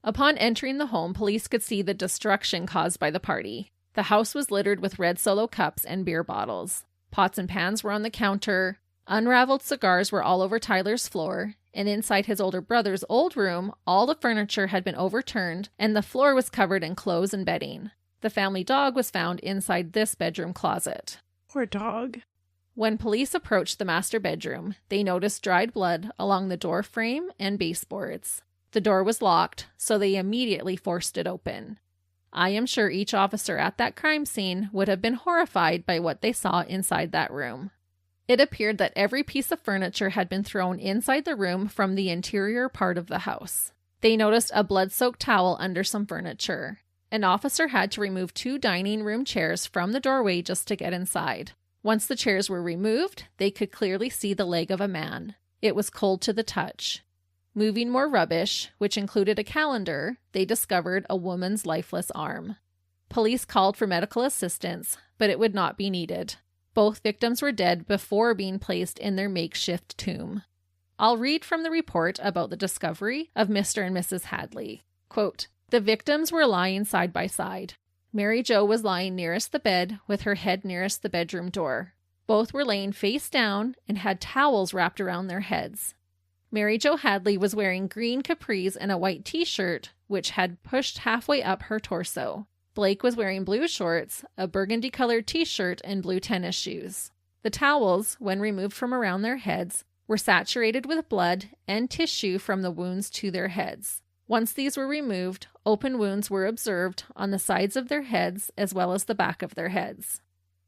Upon entering the home, police could see the destruction caused by the party. The house was littered with red Solo cups and beer bottles. Pots and pans were on the counter. Unraveled cigars were all over Tyler's floor. And inside his older brother's old room, all the furniture had been overturned and the floor was covered in clothes and bedding. The family dog was found inside this bedroom closet. Poor dog. When police approached the master bedroom, they noticed dried blood along the door frame and baseboards. The door was locked, so they immediately forced it open. I am sure each officer at that crime scene would have been horrified by what they saw inside that room. It appeared that every piece of furniture had been thrown inside the room from the interior part of the house. They noticed a blood-soaked towel under some furniture. An officer had to remove 2 dining room chairs from the doorway just to get inside. Once the chairs were removed, they could clearly see the leg of a man. It was cold to the touch. Moving more rubbish, which included a calendar, they discovered a woman's lifeless arm. Police called for medical assistance, but it would not be needed. Both victims were dead before being placed in their makeshift tomb. I'll read from the report about the discovery of Mr. and Mrs. Hadley. Quote, "The victims were lying side by side. Mary Jo was lying nearest the bed with her head nearest the bedroom door. Both were laying face down and had towels wrapped around their heads. Mary Jo Hadley was wearing green capris and a white t-shirt, which had pushed halfway up her torso. Blake was wearing blue shorts, a burgundy-colored t-shirt, and blue tennis shoes. The towels, when removed from around their heads, were saturated with blood and tissue from the wounds to their heads. Once these were removed, open wounds were observed on the sides of their heads as well as the back of their heads.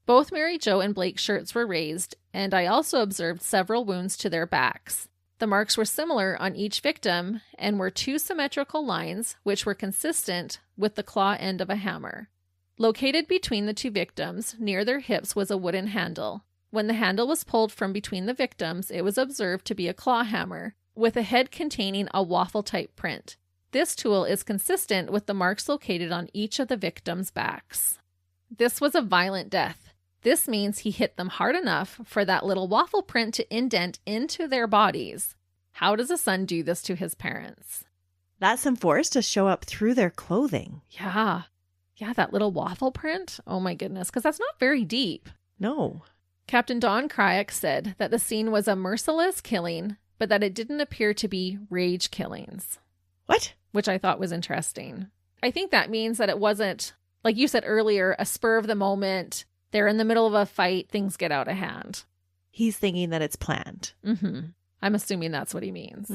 Both Mary Jo and Blake's shirts were raised, and I also observed several wounds to their backs. The marks were similar on each victim and were 2 symmetrical lines which were consistent with the claw end of a hammer. Located between the 2 victims, near their hips, was a wooden handle. When the handle was pulled from between the victims, it was observed to be a claw hammer, with a head containing a waffle-type print. This tool is consistent with the marks located on each of the victims' backs. This was a violent death. This means he hit them hard enough for that little waffle print to indent into their bodies. How does a son do this to his parents? That's some force to show up through their clothing. Yeah. Yeah, that little waffle print. Oh my goodness, because that's not very deep. No. Captain Don Kryak said that the scene was a merciless killing, but that it didn't appear to be rage killings. What? Which I thought was interesting. I think that means that it wasn't, like you said earlier, a spur of the moment. They're in the middle of a fight, things get out of hand. He's thinking that it's planned. Mm-hmm. I'm assuming that's what he means.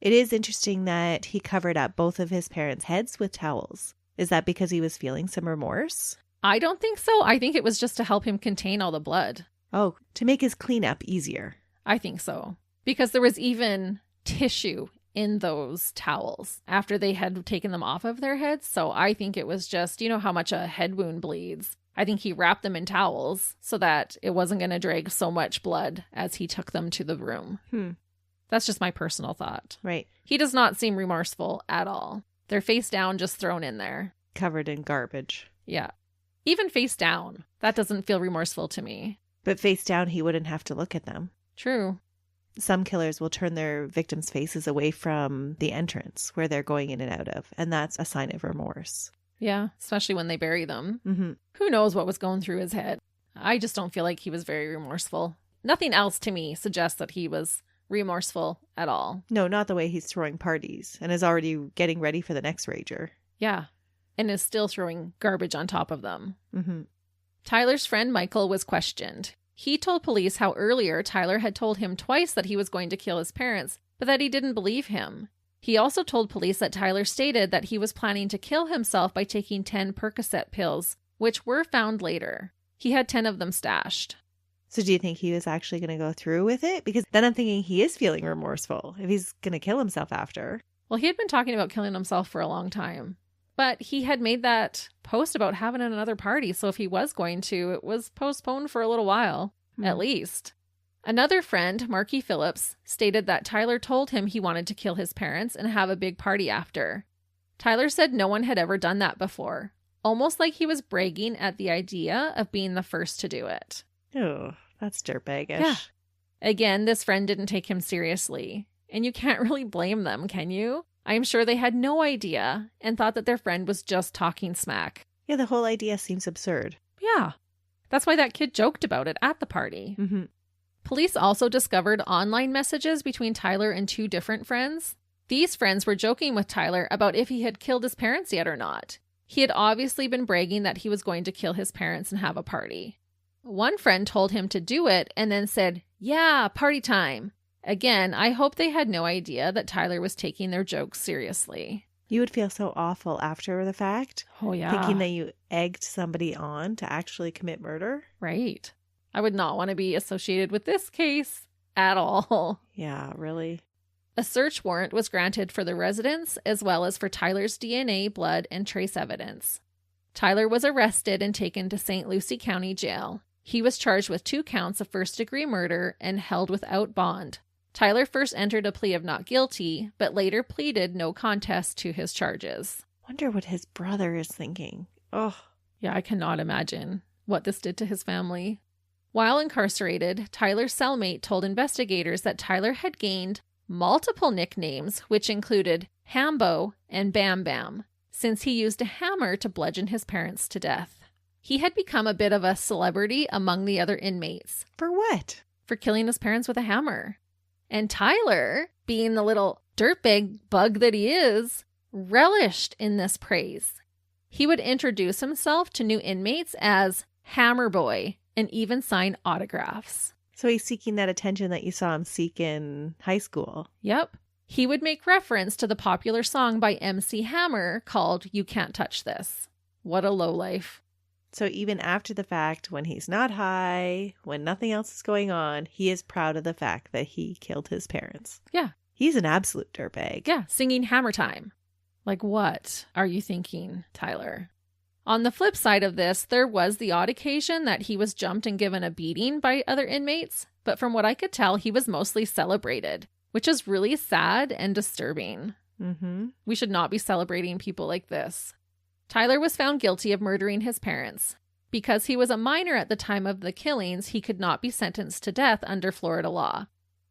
It is interesting that he covered up both of his parents' heads with towels. Is that because he was feeling some remorse? I don't think so. I think it was just to help him contain all the blood. Oh, to make his cleanup easier. I think so. Because there was even tissue in those towels after they had taken them off of their heads. So I think it was just, you know how much a head wound bleeds. I think he wrapped them in towels so that it wasn't going to drag so much blood as he took them to the room. That's just my personal thought. Right. He does not seem remorseful at all. They're face down, just thrown in there. Covered in garbage. Yeah. Even face down. That doesn't feel remorseful to me. But face down, he wouldn't have to look at them. True. Some killers will turn their victims' faces away from the entrance where they're going in and out of, and that's a sign of remorse. Yeah, especially when they bury them. Mm-hmm. Who knows what was going through his head? I just don't feel like he was very remorseful. Nothing else to me suggests that he was remorseful at all. No, not the way he's throwing parties and is already getting ready for the next rager. Yeah, and is still throwing garbage on top of them. Mm-hmm. Tyler's friend Michael was questioned. He told police how earlier Tyler had told him twice that he was going to kill his parents, but that he didn't believe him. He also told police that Tyler stated that he was planning to kill himself by taking 10 Percocet pills, which were found later. He had 10 of them stashed. So do you think he was actually going to go through with it? Because then I'm thinking he is feeling remorseful if he's going to kill himself after. Well, he had been talking about killing himself for a long time. But he had made that post about having another party, so if he was going to, it was postponed for a little while, at least. Another friend, Marky Phillips, stated that Tyler told him he wanted to kill his parents and have a big party after. Tyler said no one had ever done that before, almost like he was bragging at the idea of being the first to do it. Oh, that's dirtbaggish. Yeah. Again, this friend didn't take him seriously, and you can't really blame them, can you? I'm sure they had no idea and thought that their friend was just talking smack. Yeah, the whole idea seems absurd. Yeah. That's why that kid joked about it at the party. Mm-hmm. Police also discovered online messages between Tyler and 2 different friends. These friends were joking with Tyler about if he had killed his parents yet or not. He had obviously been bragging that he was going to kill his parents and have a party. One friend told him to do it and then said, "Yeah, party time." Again, I hope they had no idea that Tyler was taking their jokes seriously. You would feel so awful after the fact. Oh, yeah. Thinking that you egged somebody on to actually commit murder. Right. I would not want to be associated with this case at all. Yeah, really. A search warrant was granted for the residence as well as for Tyler's DNA, blood, and trace evidence. Tyler was arrested and taken to St. Lucie County Jail. He was charged with 2 counts of first-degree murder and held without bond. Tyler first entered a plea of not guilty, but later pleaded no contest to his charges. Wonder what his brother is thinking. Oh, Yeah, I cannot imagine what this did to his family. While incarcerated, Tyler's cellmate told investigators that Tyler had gained multiple nicknames, which included Hambo and Bam Bam, since he used a hammer to bludgeon his parents to death. He had become a bit of a celebrity among the other inmates for what? for killing his parents with a hammer. And Tyler, being the little dirtbag bug that he is, relished in this praise. He would introduce himself to new inmates as Hammer Boy and even sign autographs. So he's seeking that attention that you saw him seek in high school. Yep. He would make reference to the popular song by MC Hammer called You Can't Touch This. What a lowlife. So even after the fact, when he's not high, when nothing else is going on, he is proud of the fact that he killed his parents. Yeah. He's an absolute dirtbag. Yeah, singing Hammer Time. Like, what are you thinking, Tyler? On the flip side of this, there was the odd occasion that he was jumped and given a beating by other inmates, but from what I could tell, he was mostly celebrated, which is really sad and disturbing. Mm-hmm. We should not be celebrating people like this. Tyler was found guilty of murdering his parents. Because he was a minor at the time of the killings, he could not be sentenced to death under Florida law.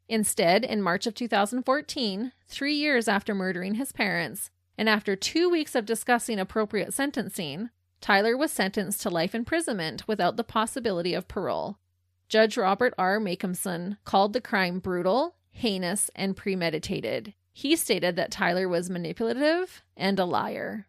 Instead, in March of 2014, 3 years after murdering his parents, and after 2 weeks of discussing appropriate sentencing, Tyler was sentenced to life imprisonment without the possibility of parole. Judge Robert R. Makeumson called the crime brutal, heinous, and premeditated. He stated that Tyler was manipulative and a liar.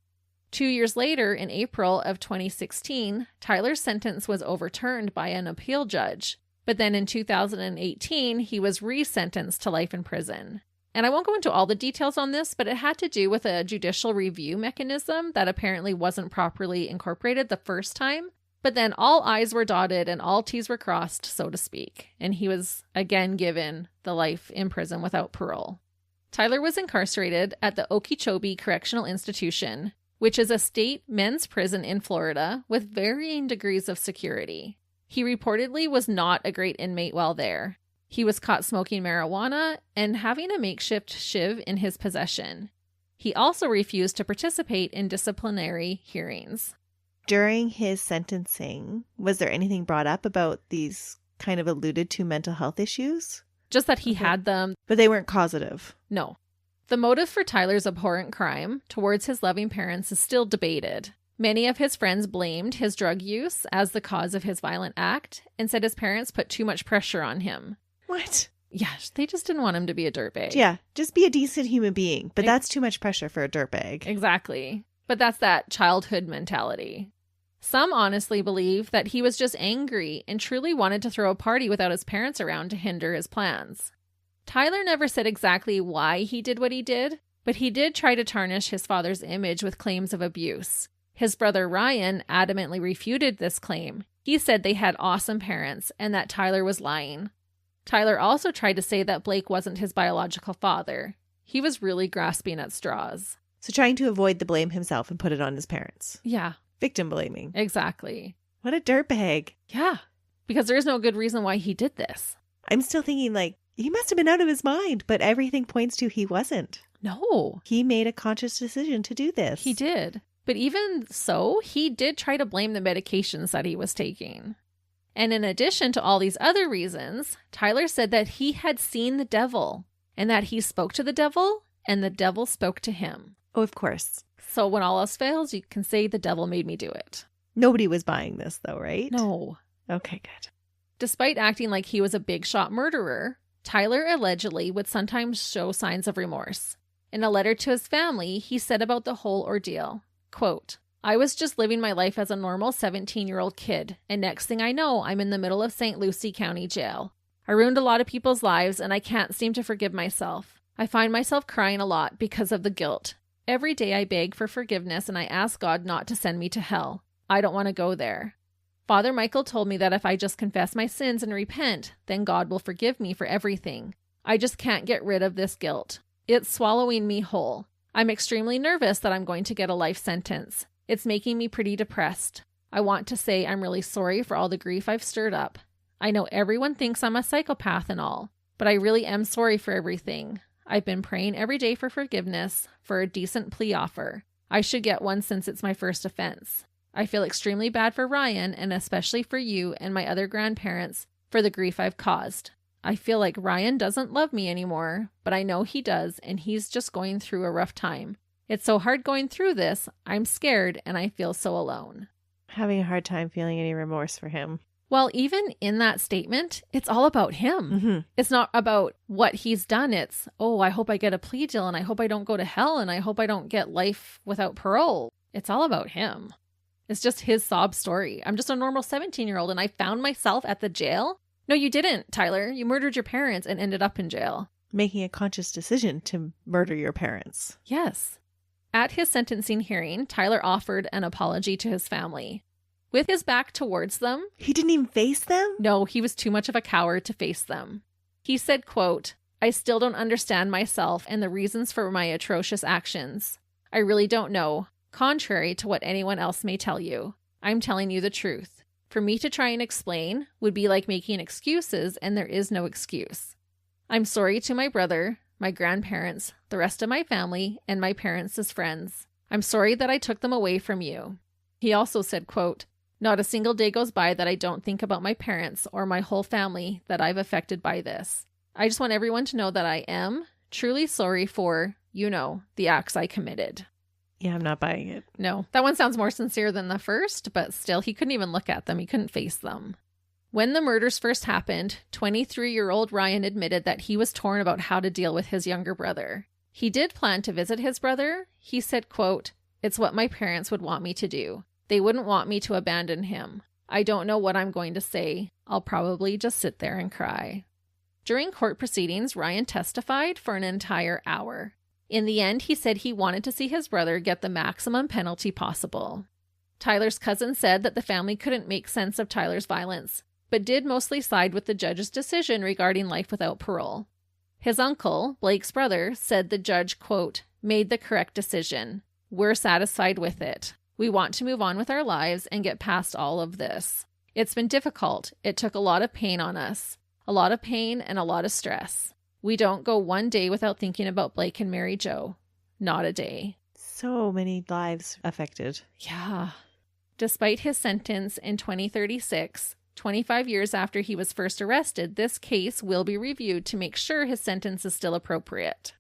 2 years later, in April of 2016, Tyler's sentence was overturned by an appeal judge. But then in 2018, he was resentenced to life in prison. And I won't go into all the details on this, but it had to do with a judicial review mechanism that apparently wasn't properly incorporated the first time. But then all I's were dotted and all T's were crossed, so to speak. And he was again given the life in prison without parole. Tyler was incarcerated at the Okeechobee Correctional Institution, which is a state men's prison in Florida with varying degrees of security. He reportedly was not a great inmate while there. He was caught smoking marijuana and having a makeshift shiv in his possession. He also refused to participate in disciplinary hearings. During his sentencing, was there anything brought up about these kind of alluded to mental health issues? Just that he had them. But they weren't causative. No. The motive for Tyler's abhorrent crime towards his loving parents is still debated. Many of his friends blamed his drug use as the cause of his violent act and said his parents put too much pressure on him. What? Yeah, they just didn't want him to be a dirtbag. Yeah, just be a decent human being. But that's too much pressure for a dirtbag. Exactly. But that's that childhood mentality. Some honestly believe that he was just angry and truly wanted to throw a party without his parents around to hinder his plans. Tyler never said exactly why he did what he did, but he did try to tarnish his father's image with claims of abuse. His brother Ryan adamantly refuted this claim. He said they had awesome parents and that Tyler was lying. Tyler also tried to say that Blake wasn't his biological father. He was really grasping at straws. So trying to avoid the blame himself and put it on his parents. Yeah. Victim blaming. Exactly. What a dirtbag. Yeah. Because there's no good reason why he did this. I'm still thinking he must have been out of his mind, but everything points to he wasn't. No. He made a conscious decision to do this. He did. But even so, he did try to blame the medications that he was taking. And in addition to all these other reasons, Tyler said that he had seen the devil and that he spoke to the devil and the devil spoke to him. Oh, of course. So when all else fails, you can say the devil made me do it. Nobody was buying this though, right? No. Okay, good. Despite acting like he was a big shot murderer, Tyler allegedly would sometimes show signs of remorse. In a letter to his family, he said about the whole ordeal, quote, "I was just living my life as a normal 17-year-old kid, and next thing I know, I'm in the middle of St. Lucie County Jail. I ruined a lot of people's lives, and I can't seem to forgive myself. I find myself crying a lot because of the guilt. Every day I beg for forgiveness, and I ask God not to send me to hell. I don't want to go there. Father Michael told me that if I just confess my sins and repent, then God will forgive me for everything. I just can't get rid of this guilt. It's swallowing me whole. I'm extremely nervous that I'm going to get a life sentence. It's making me pretty depressed. I want to say I'm really sorry for all the grief I've stirred up. I know everyone thinks I'm a psychopath and all, but I really am sorry for everything. I've been praying every day for forgiveness, for a decent plea offer. I should get one since it's my first offense. I feel extremely bad for Ryan and especially for you and my other grandparents for the grief I've caused. I feel like Ryan doesn't love me anymore, but I know he does, and he's just going through a rough time. It's so hard going through this. I'm scared, and I feel so alone." Having a hard time feeling any remorse for him. Well, even in that statement, it's all about him. Mm-hmm. It's not about what he's done. It's, oh, I hope I get a plea deal, and I hope I don't go to hell, and I hope I don't get life without parole. It's all about him. It's just his sob story. I'm just a normal 17-year-old, and I found myself at the jail. No, you didn't, Tyler. You murdered your parents and ended up in jail. Making a conscious decision to murder your parents. Yes. At his sentencing hearing, Tyler offered an apology to his family. With his back towards them. He didn't even face them? No, he was too much of a coward to face them. He said, quote, "I still don't understand myself and the reasons for my atrocious actions. I really don't know, contrary to what anyone else may tell you. I'm telling you the truth. For me to try and explain would be like making excuses, and there is no excuse. I'm sorry to my brother, my grandparents, the rest of my family, and my parents' friends. I'm sorry that I took them away from you." He also said, quote, "Not a single day goes by that I don't think about my parents or my whole family that I've affected by this. I just want everyone to know that I am truly sorry for, the acts I committed. Yeah, I'm not buying it. No, that one sounds more sincere than the first, but still, he couldn't even look at them. He couldn't face them. When the murders first happened, 23-year-old Ryan admitted that he was torn about how to deal with his younger brother. He did plan to visit his brother. He said, quote, "It's what my parents would want me to do. They wouldn't want me to abandon him. I don't know what I'm going to say. I'll probably just sit there and cry." During court proceedings, Ryan testified for an entire hour. In the end, he said he wanted to see his brother get the maximum penalty possible. Tyler's cousin said that the family couldn't make sense of Tyler's violence, but did mostly side with the judge's decision regarding life without parole. His uncle, Blake's brother, said the judge, quote, "made the correct decision. We're satisfied with it. We want to move on with our lives and get past all of this. It's been difficult. It took a lot of pain on us. A lot of pain and a lot of stress. We don't go one day without thinking about Blake and Mary Jo. Not a day." So many lives affected. Yeah. Despite his sentence in 2036, 25 years after he was first arrested, this case will be reviewed to make sure his sentence is still appropriate.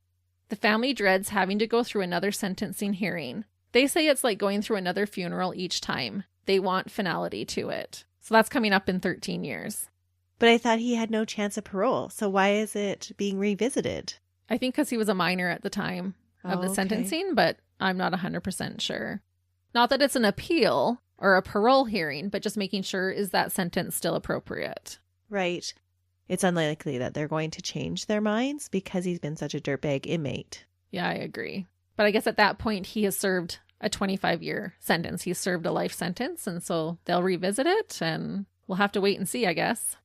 The family dreads having to go through another sentencing hearing. They say it's like going through another funeral each time. They want finality to it. So that's coming up in 13 years. But I thought he had no chance of parole. So why is it being revisited? I think because he was a minor at the time of the okay. sentencing, but I'm not 100% sure. Not that it's an appeal or a parole hearing, but just making sure, is that sentence still appropriate? Right. It's unlikely that they're going to change their minds because he's been such a dirtbag inmate. Yeah, I agree. But I guess at that point, he has served a 25-year sentence. He's served a life sentence, and so they'll revisit it, and we'll have to wait and see, I guess.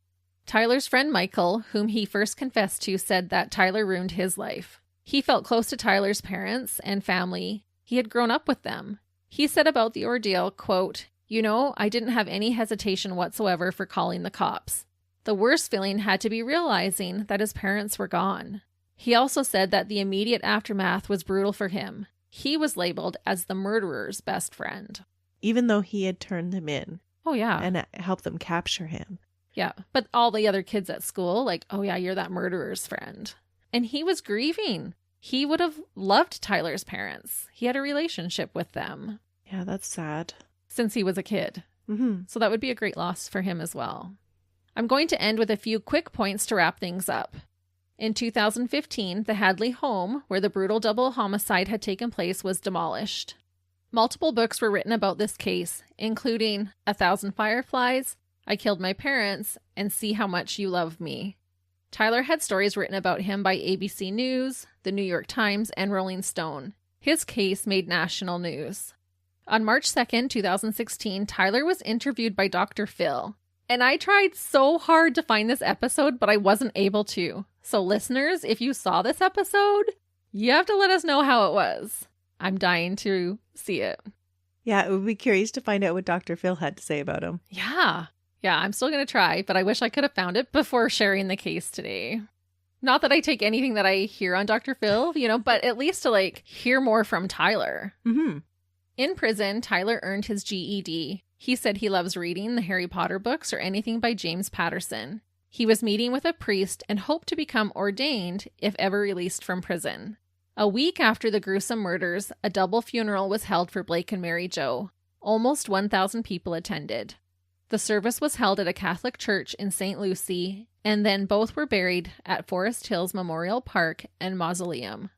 Tyler's friend Michael, whom he first confessed to, said that Tyler ruined his life. He felt close to Tyler's parents and family. He had grown up with them. He said about the ordeal, quote, "I didn't have any hesitation whatsoever for calling the cops. The worst feeling had to be realizing that his parents were gone." He also said that the immediate aftermath was brutal for him. He was labeled as the murderer's best friend. Even though he had turned them in. Oh, yeah. And helped them capture him. Yeah, but all the other kids at school, like, "Oh yeah, you're that murderer's friend." And he was grieving. He would have loved Tyler's parents. He had a relationship with them. Yeah, that's sad. Since he was a kid. Mm-hmm. So that would be a great loss for him as well. I'm going to end with a few quick points to wrap things up. In 2015, the Hadley home, where the brutal double homicide had taken place, was demolished. Multiple books were written about this case, including 1,000 Fireflies, I Killed My Parents, and See How Much You Love Me. Tyler had stories written about him by ABC News, The New York Times, and Rolling Stone. His case made national news. On March 2nd, 2016, Tyler was interviewed by Dr. Phil. And I tried so hard to find this episode, but I wasn't able to. So listeners, if you saw this episode, you have to let us know how it was. I'm dying to see it. Yeah, it would be curious to find out what Dr. Phil had to say about him. Yeah, I'm still going to try, but I wish I could have found it before sharing the case today. Not that I take anything that I hear on Dr. Phil, but at least to hear more from Tyler. Mm-hmm. In prison, Tyler earned his GED. He said he loves reading the Harry Potter books or anything by James Patterson. He was meeting with a priest and hoped to become ordained if ever released from prison. A week after the gruesome murders, a double funeral was held for Blake and Mary Jo. Almost 1,000 people attended. The service was held at a Catholic church in St. Lucie, and then both were buried at Forest Hills Memorial Park and Mausoleum.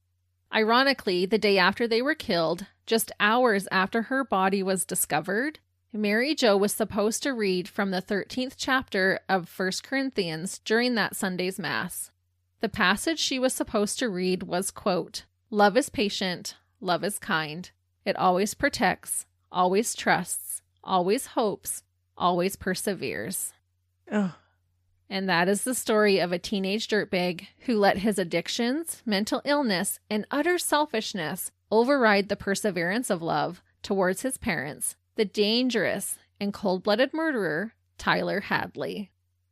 Ironically, the day after they were killed, just hours after her body was discovered, Mary Jo was supposed to read from the 13th chapter of 1 Corinthians during that Sunday's Mass. The passage she was supposed to read was, quote, "Love is patient, love is kind. It always protects, always trusts, always hopes, always perseveres." Oh. And that is the story of a teenage dirtbag who let his addictions, mental illness, and utter selfishness override the perseverance of love towards his parents, the dangerous and cold-blooded murderer, Tyler Hadley.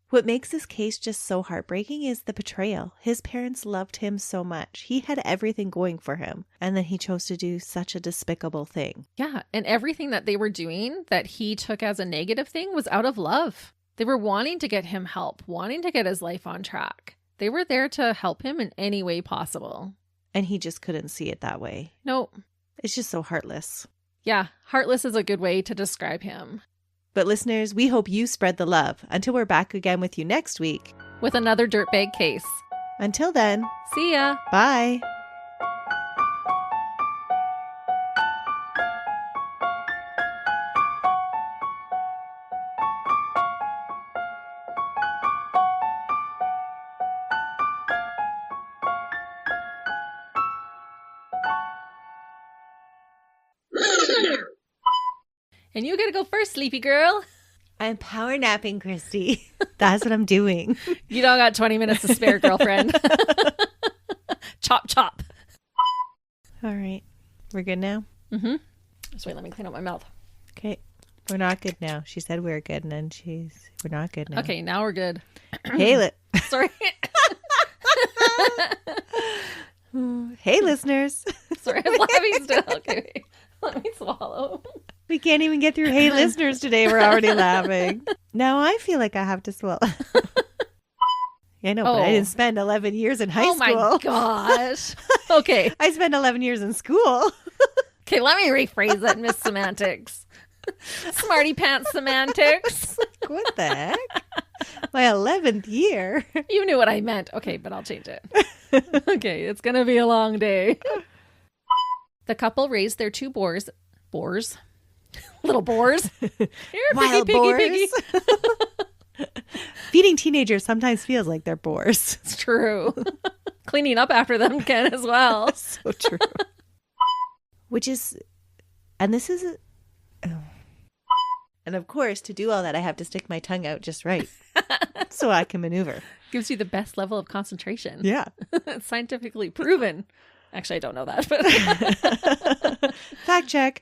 What makes this case just so heartbreaking is the betrayal. His parents loved him so much. He had everything going for him, and then he chose to do such a despicable thing. Yeah, and everything that they were doing that he took as a negative thing was out of love. They were wanting to get him help, wanting to get his life on track. They were there to help him in any way possible. And he just couldn't see it that way. Nope. It's just so heartless. Yeah, heartless is a good way to describe him. But listeners, we hope you spread the love until we're back again with you next week. With another dirtbag case. Until then, See ya. bye. And you gotta go first, sleepy girl. I'm power napping, Christy. That's what I'm doing. You don't got 20 minutes to spare, girlfriend. Chop, chop. All right. We're good now? Mm-hmm. Just wait, let me clean up my mouth. Okay. We're not good now. She said we're good, and then we're not good now. Okay, now we're good. Hey, Sorry. hey, listeners. Sorry, I'm laughing still. Okay, wait. Let me swallow. We can't even get through hey, listeners today. We're already laughing. Now I feel like I have to swallow. I know, but I didn't spend 11 years in high school. Oh my gosh. Okay. I spent 11 years in school. Okay, let me rephrase that, Miss Semantics. Smarty pants semantics. What the heck? My 11th year. You knew what I meant. Okay, but I'll change it. Okay, it's going to be a long day. The couple raised their two boars. Little boars. Here, Wild piggy, boars. piggy, piggy. Feeding teenagers sometimes feels like they're boars. It's true. Cleaning up after them can as well. So true. Which is, and this is, and of course, to do all that, I have to stick my tongue out just right so I can maneuver. Gives you the best level of concentration. Yeah. It's scientifically proven. Actually, I don't know that. But Fact check.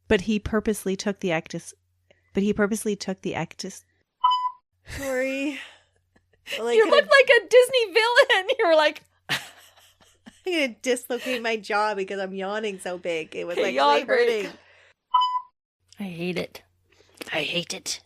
But he purposely took the actus. Sorry. Like you look like a Disney villain. You were like, I'm going to dislocate my jaw because I'm yawning so big. It was Okay, like yawn really hurting. break. I hate it. I hate it.